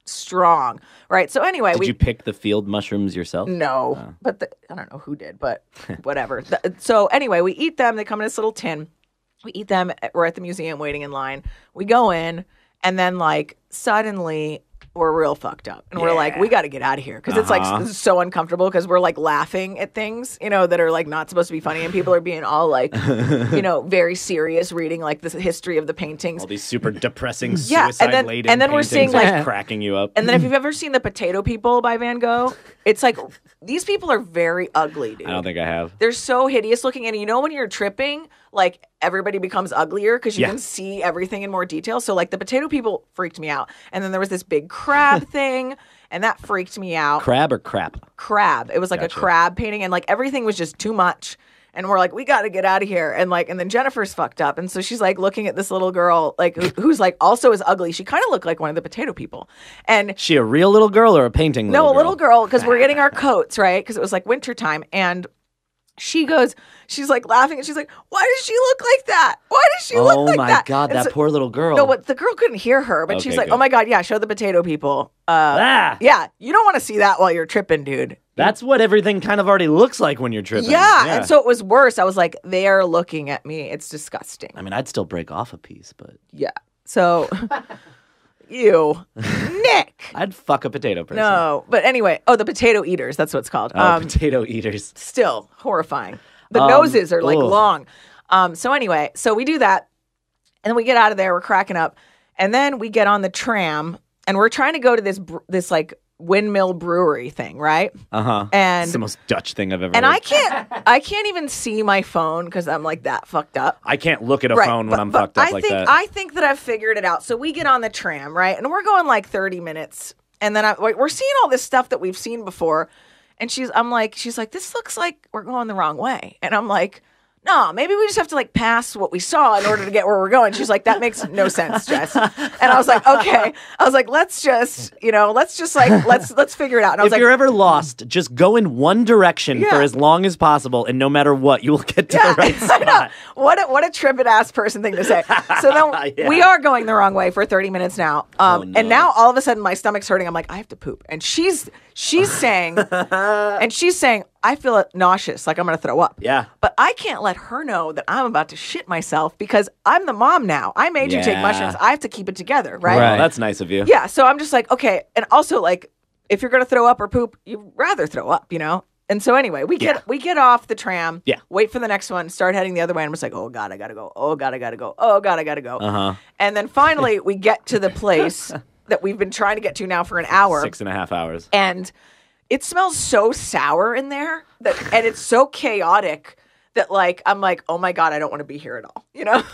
strong, right? So anyway, did you pick the field mushrooms yourself? No, but I don't know who did, but whatever. So anyway, we eat them. They come in this little tin. We eat them. We're at the museum waiting in line. We go in, and then like suddenly we're real fucked up, and we're like, we got to get out of here because it's like so uncomfortable because we're like laughing at things, you know, that are like not supposed to be funny, and people are being all like, you know, very serious, reading like the history of the paintings, all these super depressing suicide-laden and then we're seeing like cracking you up. And then if you've ever seen The Potato People by Van Gogh, it's like these people are very ugly, dude. I don't think I have. They're so hideous looking, and you know when you're tripping, like everybody becomes uglier because you can see everything in more detail. So like the Potato People freaked me out, and then there was this big crab thing, and that freaked me out. Crab or crap? Crab. It was like a crab painting, and like everything was just too much. And we're like, we got to get out of here. And like, and then Jennifer's fucked up, and so she's like looking at this little girl, like who's like also is ugly. She kind of looked like one of the Potato People. And she a real little girl or a painting? No, a little girl, because we're getting our coats right because it was like wintertime, and she's like laughing, and she's like, why does she look like that? Why does she look like that? Oh my God, that poor little girl. No, but the girl couldn't hear her, but she's like, oh my God, yeah, show the Potato People. Yeah, you don't want to see that while you're tripping, dude. That's what everything kind of already looks like when you're tripping. Yeah, and so it was worse. I was like, they're looking at me. It's disgusting. I mean, I'd still break off a piece, but... Yeah, so... Ew. Nick! I'd fuck a potato person. No, but anyway. Oh, the potato eaters. That's what it's called. Potato eaters. Still horrifying. The noses are like long. So anyway, so we do that, and then we get out of there. We're cracking up, and then we get on the tram, and we're trying to go to this like windmill brewery thing, right? And it's the most Dutch thing I've ever heard. And I can't even see my phone because I'm like that fucked up. I can't look at a phone when I'm fucked up like that. I think that I've figured it out. So we get on the tram, right? And we're going like 30 minutes. And then we're seeing all this stuff that we've seen before. And she's like, this looks like we're going the wrong way. And I'm like, no, maybe we just have to like pass what we saw in order to get where we're going. She's like, that makes no sense, Jess. And I was like, okay. I was like, let's just figure it out. And I was if you're ever lost, just go in one direction for as long as possible, and no matter what, you will get to the right spot. I know. What a trippin' ass person thing to say. So then we are going the wrong way for 30 minutes now. And now all of a sudden my stomach's hurting. I'm like, I have to poop. And she's saying, I feel nauseous, like I'm going to throw up. Yeah. But I can't let her know that I'm about to shit myself because I'm the mom now. I made you take mushrooms. I have to keep it together, right? Well, that's nice of you. Yeah. So I'm just like, okay. And also like if you're going to throw up or poop, you'd rather throw up, you know? And so anyway, we get off the tram, wait for the next one, start heading the other way, and I'm just like, oh God, I gotta go. Oh God, I gotta go. Oh God, I gotta go. And then finally we get to the place that we've been trying to get to now for an hour. 6.5 hours. And it smells so sour in there and it's so chaotic that like, I'm like, oh my God, I don't want to be here at all, you know?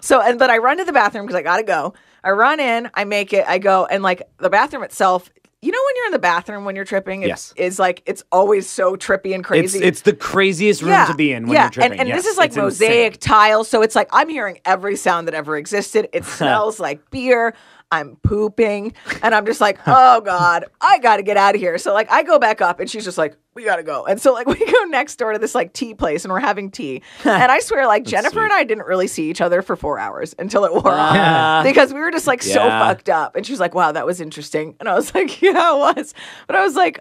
But I run to the bathroom because I gotta go. I run in, I make it, I go, and like the bathroom itself, you know when you're in the bathroom when you're tripping, it's like it's always so trippy and crazy. It's the craziest room to be in when you're tripping. And this is like mosaic tiles, so it's like I'm hearing every sound that ever existed. It smells like beer. I'm pooping, and I'm just like, oh God, I got to get out of here. So like I go back up, and she's just like, we got to go. And so like we go next door to this like tea place, and we're having tea. And I swear, like Jennifer and I didn't really see each other for 4 hours until it wore off because we were just like so fucked up. And she's like, wow, that was interesting. And I was like, yeah, it was. But I was like,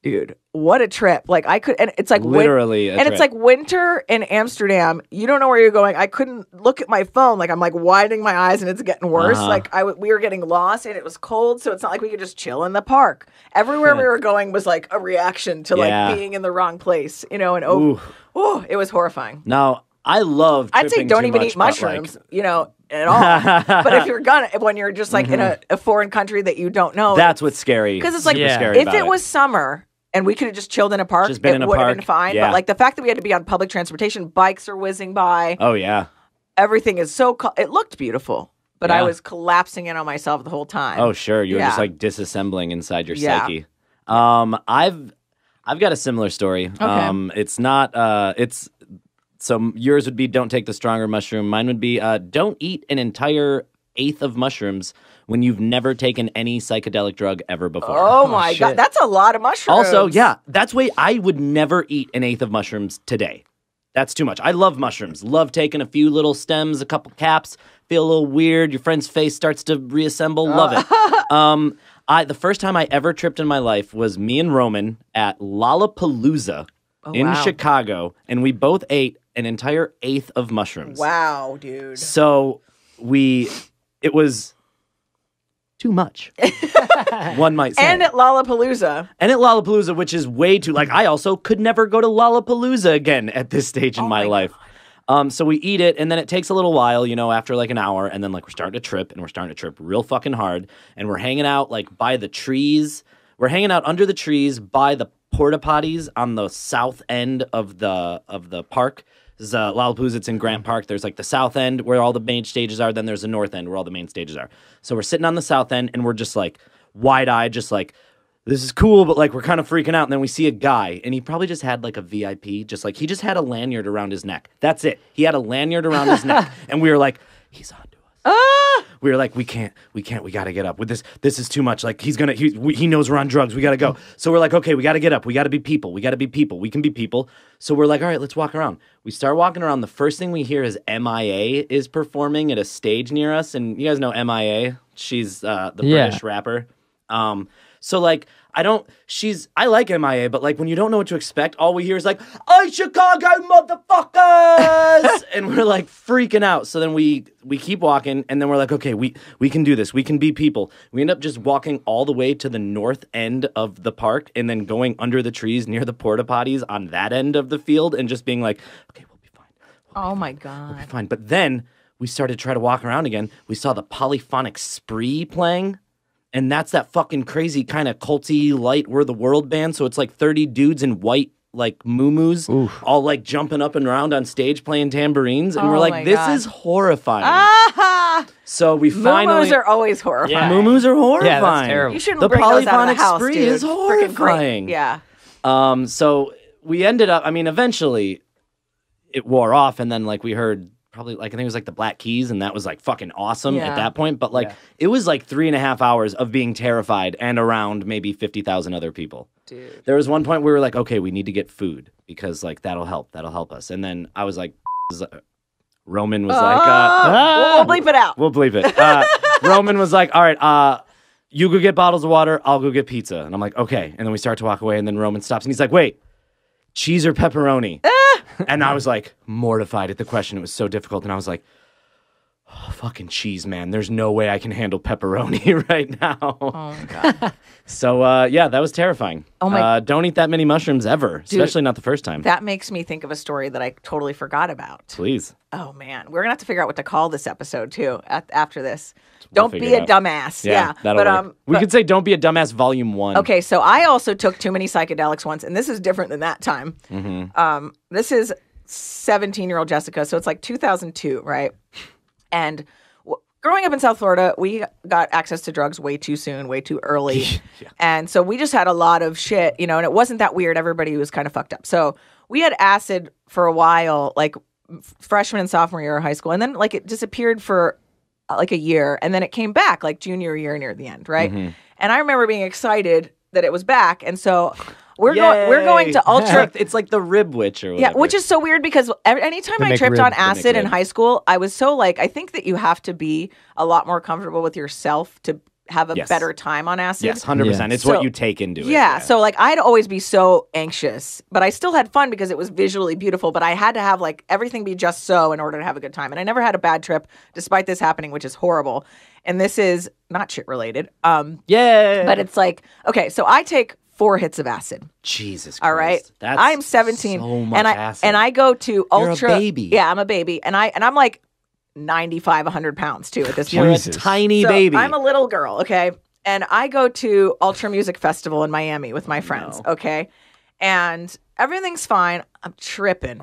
dude, what a trip. Like I could, and it's like literally it's like winter in Amsterdam. You don't know where you're going. I couldn't look at my phone. Like I'm like widening my eyes and it's getting worse. Like we were getting lost and it was cold. So it's not like we could just chill in the park. Everywhere we were going was like a reaction to like being in the wrong place, you know, and it was horrifying. Now I love I'd say don't even eat mushrooms, you know, at all. But if you're when you're just like in a foreign country that you don't know, that's what's scary. Because it's like if it was summer and we could have just chilled in a park, it would have been fine. But like the fact that we had to be on public transportation, bikes are whizzing by. Oh yeah, everything is so. It looked beautiful, but I was collapsing in on myself the whole time. Oh sure, you were just like disassembling inside your psyche. I've got a similar story. Okay. It's not. So yours would be don't take the stronger mushroom. Mine would be don't eat an entire eighth of mushrooms when you've never taken any psychedelic drug ever before. Oh my God, that's a lot of mushrooms. Also, that's why I would never eat an eighth of mushrooms today. That's too much. I love mushrooms. Love taking a few little stems, a couple caps, feel a little weird. Your friend's face starts to reassemble. Love it. The first time I ever tripped in my life was me and Roman at Lollapalooza in Chicago, and we both ate an entire eighth of mushrooms. Wow, dude. So it was too much. One might say. And at Lollapalooza. Which is way too, like, I also could never go to Lollapalooza again at this stage in my life. So we eat it, and then it takes a little while, you know, after like an hour, and then like we're starting to trip, and we're starting to trip real fucking hard, and we're hanging out like by the trees. We're hanging out under the trees by the porta potties on the south end of the park. This is Lollapalooza. It's in Grant Park. There's like the south end where all the main stages are. Then there's the north end where all the main stages are. So we're sitting on the south end, and we're just like wide-eyed, just like, this is cool, but like we're kind of freaking out. And then we see a guy, and he probably just had like a VIP, just like he just had a lanyard around his neck. That's it. He had a lanyard around his neck, and we were like, he's on to us. We were like, we can't, we gotta get up with this. This is too much. Like he knows we're on drugs. We gotta go. So we're like, okay, we gotta get up. We gotta be people. We can be people. So we're like, all right, let's walk around. We start walking around. The first thing we hear is MIA is performing at a stage near us. And you guys know MIA. She's the British rapper. So like, I like MIA, but like when you don't know what to expect, all we hear is like, "Hey, Chicago motherfuckers!" And we're like freaking out. So then we keep walking, and then we're like, okay, we can do this. We can be people. We end up just walking all the way to the north end of the park, and then going under the trees near the porta potties on that end of the field, and just being like, okay, we'll be fine. My God. We'll be fine. But then we started to try to walk around again. We saw the Polyphonic Spree playing. And that's that fucking crazy kind of culty light We're the World band. So it's like 30 dudes in white like muumuus all like jumping up and around on stage playing tambourines. And we're like, this is horrifying. So we finally... Muumuus are always horrifying. Yeah. Muumuus are horrifying. Yeah, that's terrible. You shouldn't bring those out of the house, Spree dude. is horrifying. Yeah. So we ended up, I mean, eventually it wore off, and then like we heard... probably like I think it was like the Black Keys, and that was like fucking awesome at that point. But like it was like 3.5 hours of being terrified and around maybe 50,000 other people. Dude. There was one point where we were like, okay, we need to get food because like that'll help us. And then I was like, Roman was like, we'll bleep it out. We'll bleep it. Roman was like, all right, you go get bottles of water, I'll go get pizza. And I'm like, okay. And then we start to walk away, and then Roman stops, and he's like, wait, cheese or pepperoni? And I was like mortified at the question. It was so difficult. And I was like, oh, fucking cheese, man. There's no way I can handle pepperoni right now. Oh my God. So, yeah, that was terrifying. Oh my. Don't eat that many mushrooms ever, Dude, especially not the first time. That makes me think of a story that I totally forgot about. Please. Oh, man. We're going to have to figure out what to call this episode, too, after this. Don't be a dumbass. Yeah. That'll work. We could say Don't Be a Dumbass Volume 1. Okay, so I also took too many psychedelics once, and this is different than that time. Mm-hmm. This is 17-year-old Jessica, so it's like 2002, right? And growing up in South Florida, we got access to drugs way too soon, way too early. Yeah. And so we just had a lot of shit, and it wasn't that weird. Everybody was kind of fucked up. So we had acid for a while, like freshman and sophomore year of high school, and then like it disappeared for like a year, and then it came back like junior year near the end, right? Mm-hmm. And I remember being excited that it was back, and so we're going to Ultra. It's like the rib witch or whatever. Yeah, which is so weird because anytime I tripped on acid in high school, I was so like, I think that you have to be a lot more comfortable with yourself to have a better time on acid. Yes, 100%. Yeah. It's what you take into it. Yeah, so like I'd always be so anxious, but I still had fun because it was visually beautiful, but I had to have like everything be just so in order to have a good time. And I never had a bad trip despite this happening, which is horrible. And this is not shit related. Yeah. But it's like, okay, so I take 4 hits of acid. Jesus Christ. All right. That's I'm 17 so much acid. And I go to Ultra. You're a baby. Yeah, I'm a baby. And I'm like 95, 100 pounds too at this point. You're a tiny baby. I'm a little girl, okay? And I go to Ultra Music Festival in Miami with my friends, okay? And everything's fine. I'm tripping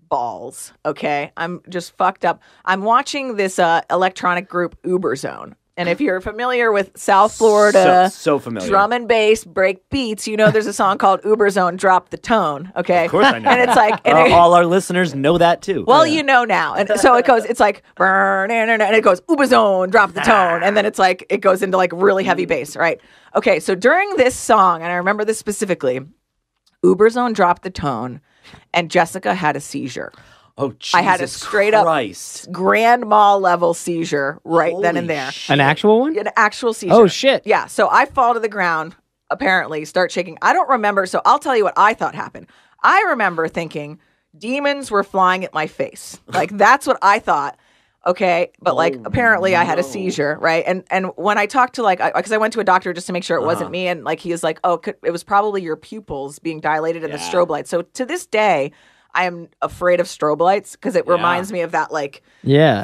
balls, okay? I'm just fucked up. I'm watching this electronic group Uberzone. And if you're familiar with South Florida, so familiar, drum and bass, break beats, there's a song called Uberzone, Drop the Tone, okay? Of course I know. And it's like... all our listeners know that too. Well, you know now. And so it's like, and it goes, Uberzone, drop the tone. And then it's like, it goes into like really heavy bass, right? Okay, so during this song, and I remember this specifically, Uberzone dropped the tone, and Jessica had a seizure. Oh, Jesus I had a straight up grand mal level seizure then and there. Shit. An actual one? An actual seizure. Oh, shit. Yeah. So I fall to the ground, apparently, start shaking. I don't remember. So I'll tell you what I thought happened. I remember thinking demons were flying at my face. Like, that's what I thought. Okay. But apparently I had a seizure. Right. And when I talked to because I went to a doctor just to make sure it wasn't me. And he was like, it was probably your pupils being dilated in the strobe lights. So to this day, I am afraid of strobe lights because it reminds me of that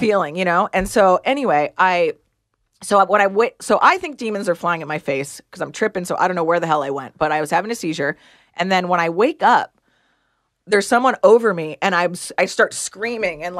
feeling, And so anyway, I think demons are flying at my face because I'm tripping. So I don't know where the hell I went, but I was having a seizure. And then when I wake up, there's someone over me, and I start screaming and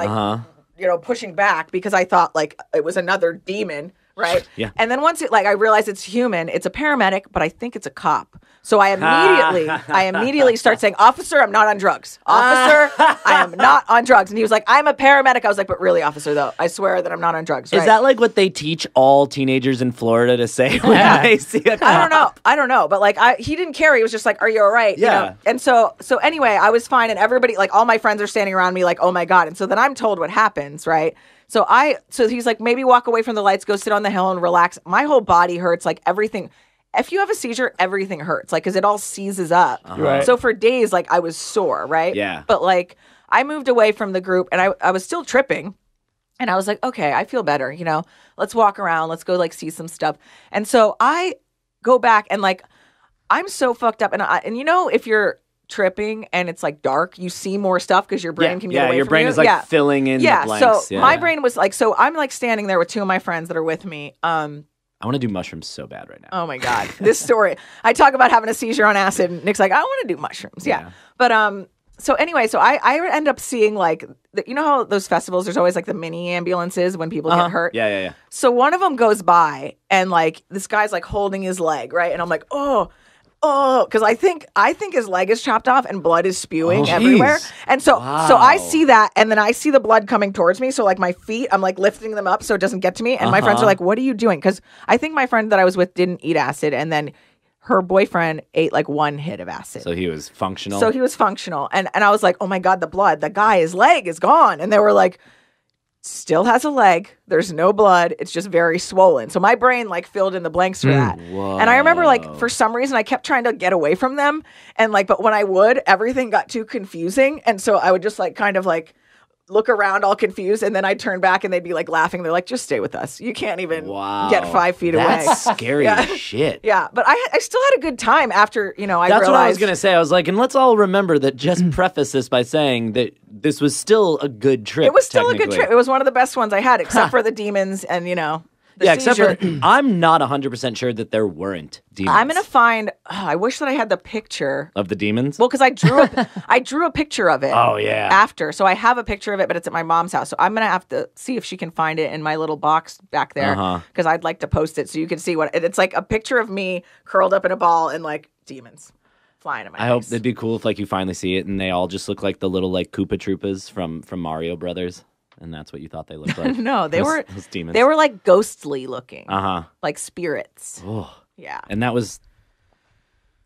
pushing back because I thought it was another demon. Right. Yeah. And then once I realize it's human, it's a paramedic, but I think it's a cop. So I immediately start saying, "Officer, I'm not on drugs. Officer, I am not on drugs." And he was like, "I'm a paramedic." I was like, "But really, officer, though, I swear that I'm not on drugs." Right? Is that like what they teach all teenagers in Florida to say when they see a cop? I don't know. But he didn't care. He was just like, "Are you all right?" Yeah. And so anyway, I was fine, and everybody, all my friends are standing around me like, "Oh my God." And so then I'm told what happens, right? So he's like, maybe walk away from the lights, go sit on the hill and relax. My whole body hurts, everything. If you have a seizure, everything hurts, because it all seizes up. Right. So for days, I was sore, right? Yeah. But I moved away from the group, and I was still tripping. And I was like, okay, I feel better, let's walk around, let's go see some stuff. And so I go back and I'm so fucked up. And if you're tripping and it's dark, you see more stuff because your brain can get away your from brain you. is filling in the blanks. So my brain was so I'm standing there with 2 of my friends that are with me. I want to do mushrooms so bad right now. Oh my God. This story. I talk about having a seizure on acid, and Nick's like, I want to do mushrooms. Yeah. But so anyway, so I end up seeing how those festivals, there's always the mini ambulances when people get hurt. Yeah. So one of them goes by, and this guy's holding his leg, right? And I'm like, oh, because I think his leg is chopped off and blood is spewing everywhere. And so I see that, and then I see the blood coming towards me. So my feet, I'm lifting them up so it doesn't get to me. And my friends are like, "What are you doing?" Because I think my friend that I was with didn't eat acid, and then her boyfriend ate 1 hit of acid. So he was functional. And I was like, "Oh my God, the blood! The guy, his leg is gone." And they were like, still has a leg. There's no blood. It's just very swollen. So my brain filled in the blanks for that. Whoa. And I remember for some reason I kept trying to get away from them. And but when I would, everything got too confusing. And so I would just kind of look around all confused, and then I'd turn back and they'd be like laughing. They're like, just stay with us. You can't even get 5 feet away. That's scary as shit. Yeah, but I still had a good time after, I realized. That's what I was going to say. I was like, and let's all remember that just preface this by saying that this was still a good trip. It was still a good trip. It was one of the best ones I had, except for the demons and, the seizure. Except for, I'm not 100% sure that there weren't demons. I'm going to find, I wish that I had the picture. Of the demons? Well, because I drew a picture of it. Oh, yeah. After. So I have a picture of it, but it's at my mom's house. So I'm going to have to see if she can find it in my little box back there. Because I'd like to post it so you can see what, it's like a picture of me curled up in a ball and like demons flying in my face. I hope it'd be cool if like you finally see it and they all just look like the little like Koopa Troopas from Mario Brothers. And that's what you thought they looked like. No, those demons. They were like ghostly looking. Like spirits. Oh. Yeah. And that was...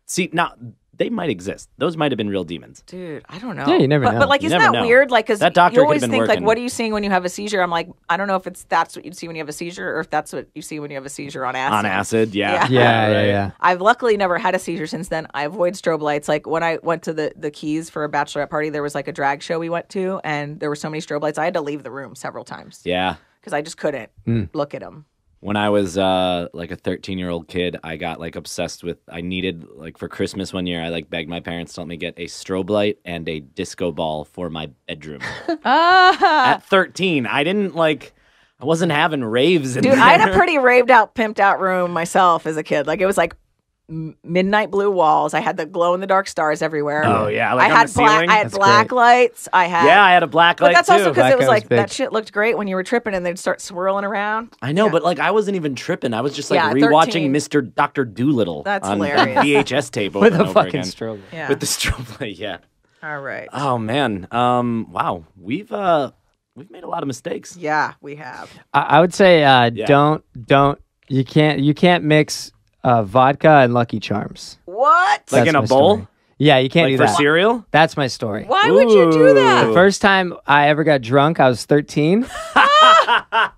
See, now, they might exist. Those might have been real demons. Dude, I don't know. Yeah, you never know. But like, isn't that weird? Like, because you always think, like, working. what are you seeing when you have a seizure? I'm like, I don't know if that's what you'd see when you have a seizure or if that's what you see when you have a seizure on acid. On acid, yeah. Yeah. I've luckily never had a seizure since then. I avoid strobe lights. Like, when I went to the Keys for a bachelorette party, there was like a drag show we went to, and there were so many strobe lights, I had to leave the room several times. Yeah. Because I just couldn't look at them. When I was like a 13-year-old kid, I got like obsessed with, I needed, like for Christmas one year, I like begged my parents to let me get a strobe light and a disco ball for my bedroom. At 13, I wasn't having raves in Dude, there. I had a pretty raved out, pimped out room myself as a kid. Like, it was like midnight blue walls. I had the glow in the dark stars everywhere. Oh yeah, like I had black. I had black lights. I had a black light. But that's too. also because it was like big. that shit looked great when you were tripping and they'd start swirling around. I know, but like I wasn't even tripping. I was just like 13. rewatching Dr. Doolittle That's on hilarious. VHS tape over With and a over fucking again. strobe. Yeah. With the strobe light, yeah. All right. Oh man, wow, we've made a lot of mistakes. Yeah, we have. I would say don't you can't mix vodka and Lucky Charms. What? Like That's in a my bowl? story. Yeah, you can't Like do for that. cereal? That's my story. Why would you do that? The first time I ever got drunk, I was 13.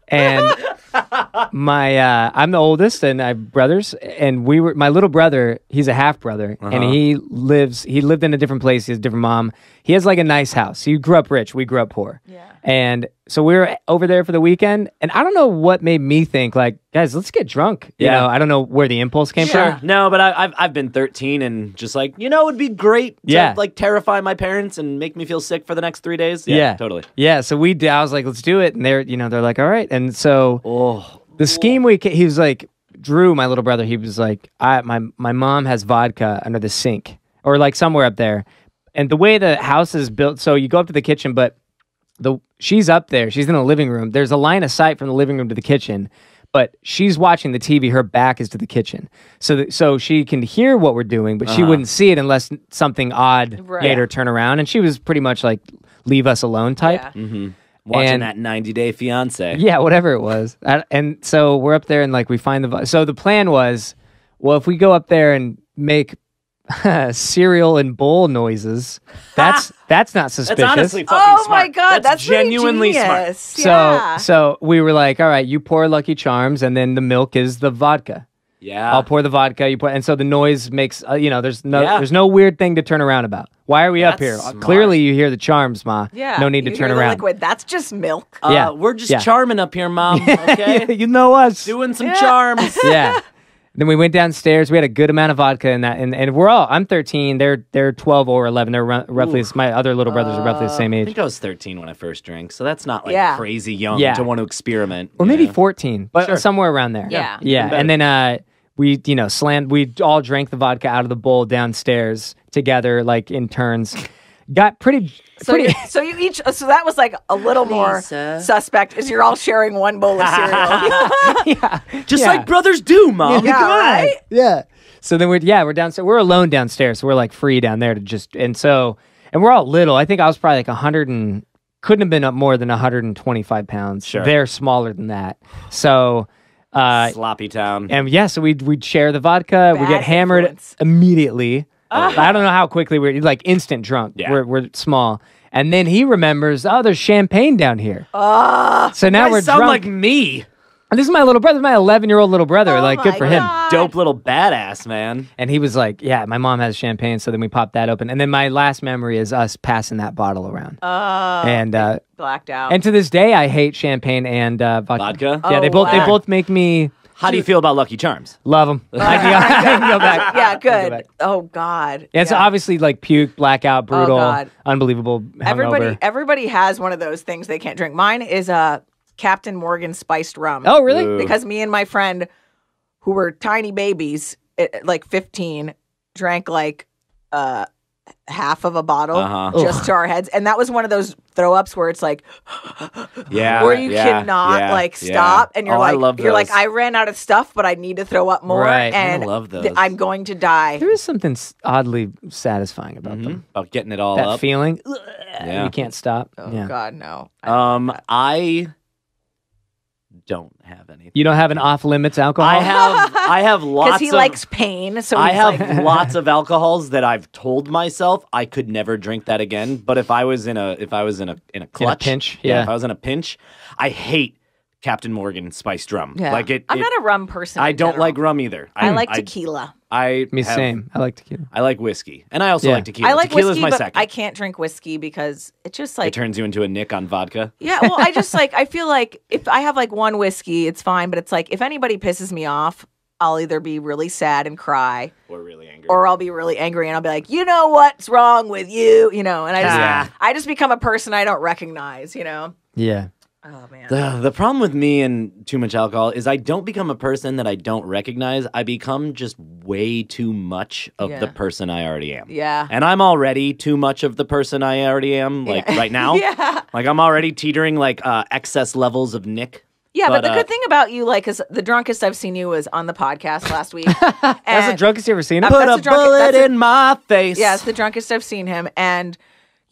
And I'm the oldest and I have brothers, and my little brother, he's a half brother, and he lived in a different place, he has a different mom. He has like a nice house. He grew up rich, we grew up poor. Yeah. And so we were over there for the weekend, and I don't know what made me think like, guys, let's get drunk. You know, I don't know where the impulse came from. No, but I've been 13 and just like, it would be great to like terrify my parents and make me feel sick for the next 3 days. Yeah, totally. Yeah, so I was like, let's do it, and they're like, all right. And so the scheme he was like, Drew, my little brother, he was like, my mom has vodka under the sink or like somewhere up there. And the way the house is built, so you go up to the kitchen, but she's up there. She's in the living room. There's a line of sight from the living room to the kitchen, but she's watching the TV. Her back is to the kitchen, so she can hear what we're doing, but she wouldn't see it unless something odd made her turn around. And she was pretty much like, leave us alone type. Yeah. Mm-hmm. Watching that 90 Day Fiance. Yeah, whatever it was. And so we're up there and like we find so the plan was, well, if we go up there and make cereal and bowl noises, that's not suspicious. That's honestly fucking smart. My God, that's genuinely smart. So we were like, all right, you pour Lucky Charms and then the milk is the vodka. Yeah. I'll pour the vodka, you pour, and so the noise makes there's no weird thing to turn around about. Why are we up here? Smart. Clearly you hear the charms, Ma. Yeah. No need to turn hear around. The liquid. That's just milk. We're just charming up here, Mom. Okay. You know us. Doing some charms. Yeah. Then we went downstairs. We had a good amount of vodka in that, and we're all. I'm 13. They're 12 or 11. They're roughly. My other little brothers are roughly the same age. I think I was 13 when I first drank, so that's not like crazy young to want to experiment. Or maybe 14, but somewhere around there. Yeah. And then we slammed. We all drank the vodka out of the bowl downstairs together, like in turns. Got pretty. So you each. So that was like a little more suspect, is you're all sharing one bowl of cereal. Just like brothers do, Mom. Yeah, right? Yeah. So then we're downstairs. We're alone downstairs, so we're like free down there to just and we're all little. I think I was probably like 100 and couldn't have been up more than 125 pounds. Sure. They're smaller than that. So. Sloppy town. And so we'd share the vodka. We get hammered immediately. I don't know how quickly we're like instant drunk. Yeah. We're small. And then he remembers, there's champagne down here. So now we're sound drunk. like me. And this is my little brother, my 11-year-old little brother. Oh like, good for him. God. Dope little badass, man. And he was like, yeah, my mom has champagne, so then we popped that open. And then my last memory is us passing that bottle around. And blacked out. And to this day, I hate champagne and vodka. Vodka? Yeah, they both make me... How do you feel about Lucky Charms? Love them. I can go back. Yeah, good. Oh God. Yeah, it's obviously like puke, blackout, brutal, unbelievable. Hungover. Everybody has one of those things they can't drink. Mine is Captain Morgan spiced rum. Oh, really? Ooh. Because me and my friend, who were tiny babies, like 15, drank like half of a bottle just to our heads, and that was one of those throw ups where it's like, where you cannot stop, and you're like, I ran out of stuff, but I need to throw up more, and I love those. I'm going to die. There is something oddly satisfying about them. About getting it all that up. feeling, you can't stop. Oh God, no. I don't have anything. You don't have an off limits alcohol? I have lots because he likes pain. So I have lots of alcohols that I've told myself I could never drink that again. But if I was in a clutch, in a pinch, if I was in a pinch, I hate Captain Morgan spiced rum. Yeah. I'm not a rum person. I don't like rum either. I like tequila. Same. I like tequila. I like whiskey, and I also like tequila. I like Tequila's whiskey, my but second. I can't drink whiskey because it just like it turns you into a Nick on vodka. Yeah, well, I just like I feel like if I have like one whiskey, it's fine. But it's like if anybody pisses me off, I'll either be really sad and cry, or really angry, or I'll be really angry and I'll be like, you know what's wrong with you, and I just become a person I don't recognize, Yeah. Oh man. The problem with me and too much alcohol is I don't become a person that I don't recognize. I become just way too much of the person I already am. Yeah. And I'm already too much of the person I already am, like right now. Yeah. Like I'm already teetering like excess levels of Nick. Yeah, but the good thing about you, like, is the drunkest I've seen you was on the podcast last week. That's the drunkest you ever seen him? Put a bullet in my face. Yeah, it's the drunkest I've seen him, and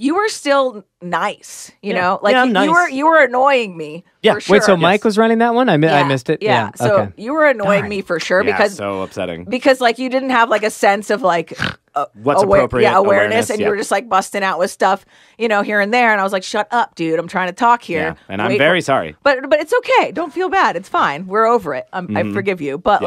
you were still nice, you know? Like, I'm nice. you were annoying me, for sure. Wait, so Mike was running that one? I missed it? Yeah, so you were annoying me for sure, because so upsetting. Because, like, you didn't have, like, a sense of, like, what's appropriate awareness, and you were just, like, busting out with stuff, here and there, and I was like, shut up, dude, I'm trying to talk here. Yeah, and I'm very sorry. But it's okay. Don't feel bad. It's fine. We're over it. I forgive you. But,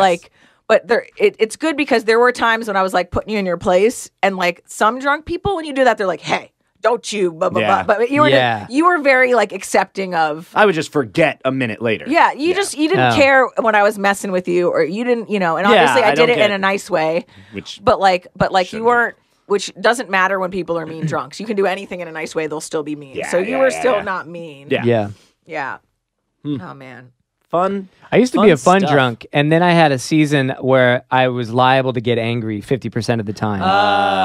But it's good because there were times when I was, like, putting you in your place, and, like, some drunk people, when you do that, they're like, hey, don't you, blah, blah, blah. But you were very, like, accepting of. I would just forget a minute later. Yeah, you didn't care when I was messing with you, or you didn't, and obviously I did it in a nice way. But you weren't, which doesn't matter when people are mean drunks. You can do anything in a nice way, they'll still be mean. So you were still not mean. Yeah. Oh, man. Fun. I used to be a fun drunk, and then I had a season where I was liable to get angry 50% of the time.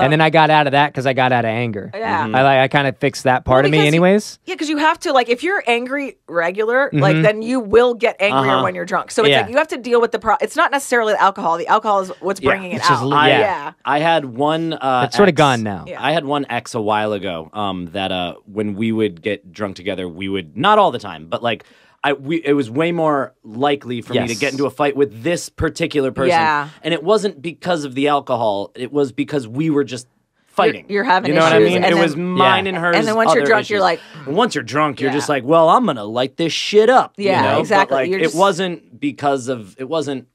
And then I got out of that because I got out of anger. Yeah. I kind of fixed that part of me anyways. Because you have to, like, if you're angry regular, like, then you will get angrier when you're drunk. So it's like you have to deal with the problem. It's not necessarily the alcohol. The alcohol is what's bringing it out. I had one it's sort of gone now. Yeah. I had one ex a while ago that when we would get drunk together, we would, not all the time, but like, it was way more likely for me to get into a fight with this particular person. Yeah. And it wasn't because of the alcohol. It was because we were just fighting. You're having issues. You know what I mean? It was mine and hers. And then once you're drunk, issues. you're like... And once you're drunk, you're just like, well, I'm going to light this shit up. Yeah, exactly. But, like, it wasn't because of... It wasn't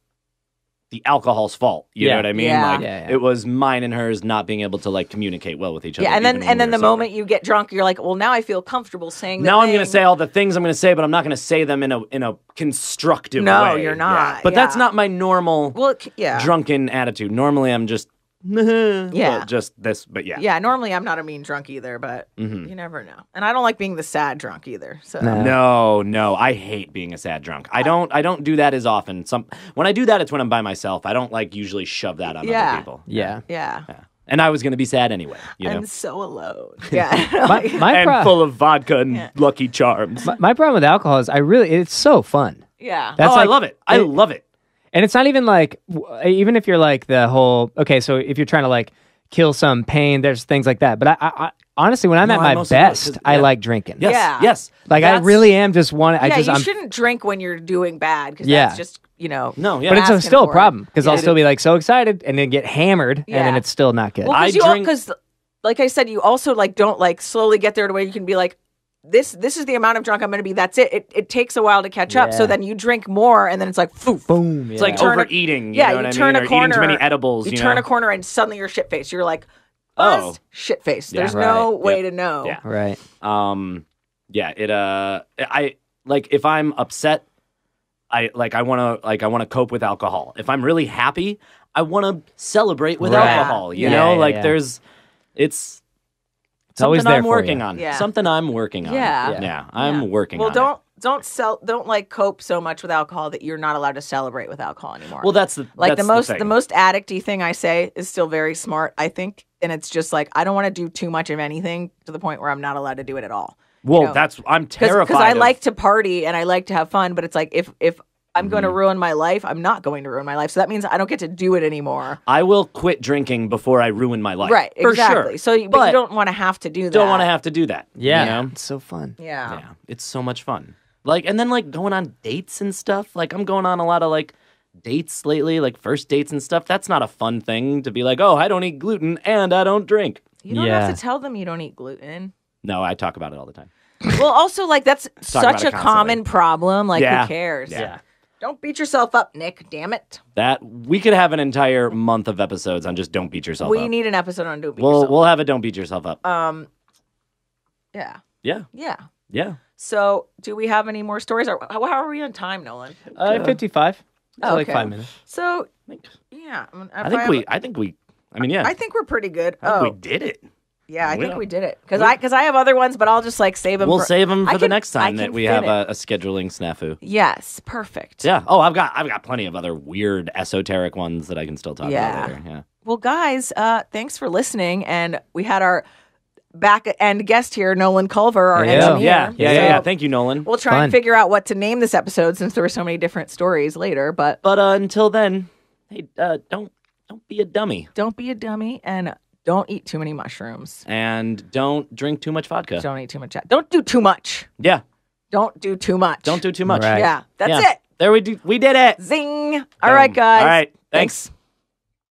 the alcohol's fault. You know what I mean? Yeah. It was mine and hers not being able to, like, communicate well with each other. Yeah, and then the moment you get drunk, you're like, well, now I feel comfortable saying Now I'm going to say all the things I'm going to say, but I'm not going to say them in a constructive way. No, you're not. Yeah. But that's not my normal drunken attitude. Normally I'm just... yeah, just this, but yeah. Normally, I'm not a mean drunk either, but you never know. And I don't like being the sad drunk either. So no, I hate being a sad drunk. I don't do that as often. When I do that, it's when I'm by myself. I don't like usually shove that on other people. Yeah. And I was going to be sad anyway. I'm so alone. Yeah, and full of vodka and Lucky Charms. My problem with alcohol is it's so fun. Yeah. I love it. I love it. And it's not even like, even if you're like the whole, okay, so if you're trying to like kill some pain, there's things like that. But I honestly, when I'm at my best, I like drinking. Yes. Like I really am just one. You shouldn't drink when you're doing bad because that's just, But it's still a problem because I'll still be like so excited and then get hammered and then it's still not good. Well, because like I said, you also like don't like slowly get there to where you can be like, this is the amount of drunk I'm going to be. That's it. It takes a while to catch up. So then you drink more, and then it's like, poof. Boom. It's like overeating. You turn a corner. Eating too many edibles. You turn a corner, and suddenly you're shit faced. You're like, buzzed, shit faced. There's no way to know. Yeah. Right. I like if I'm upset, I want to cope with alcohol. If I'm really happy, I want to celebrate with alcohol. You know, it's always there I'm working for you. on. Yeah. Something I'm working on. Yeah. I'm working on. Well, don't like cope so much with alcohol that you're not allowed to celebrate with alcohol anymore. Well, that's the most addicty thing I say is still very smart, I think, and it's just like I don't want to do too much of anything to the point where I'm not allowed to do it at all. Well, I'm terrified because I like to party and I like to have fun, but it's like if I'm going to ruin my life, I'm not going to ruin my life. So that means I don't get to do it anymore. I will quit drinking before I ruin my life. Right, for exactly. Sure. So, but you don't want to have to do that. Don't want to have to do that. Yeah, you know? It's so fun. Yeah, it's so much fun. Like, and then like going on dates and stuff. Like, I'm going on a lot of like dates lately, like first dates and stuff. That's not a fun thing to be like, oh, I don't eat gluten and I don't drink. You don't have to tell them you don't eat gluten. No, I talk about it all the time. Well, also, like, that's such a common problem. Like, who cares? Yeah. Don't beat yourself up, Nick. Damn it. That we could have an entire month of episodes on just don't beat yourself up. We need an episode on don't beat yourself up. We'll have a don't beat yourself up. Yeah. Yeah. Yeah. Yeah. So, do we have any more stories? Or how are we on time, Nolan? 55. Oh, like 5 minutes. I So, think we. I mean, yeah. I think we're pretty good. I think we did it. Yeah, I think we did it because I have other ones, but I'll just like save them. We'll save them for the next time that we have a scheduling snafu. Yes, perfect. Yeah. Oh, I've got plenty of other weird esoteric ones that I can still talk about later. Yeah. Well, guys, thanks for listening, and we had our back end guest here, Nolan Culver, our engineer. Yeah. Thank you, Nolan. We'll try and figure out what to name this episode since there were so many different stories later. But until then, hey, don't be a dummy. Don't be a dummy, and don't eat too many mushrooms. And don't drink too much vodka. Don't eat too much. Don't do too much. Yeah. Don't do too much. Don't do too much. Right. Yeah, that's it. There we did it. Zing. All right, guys. All right. Thanks.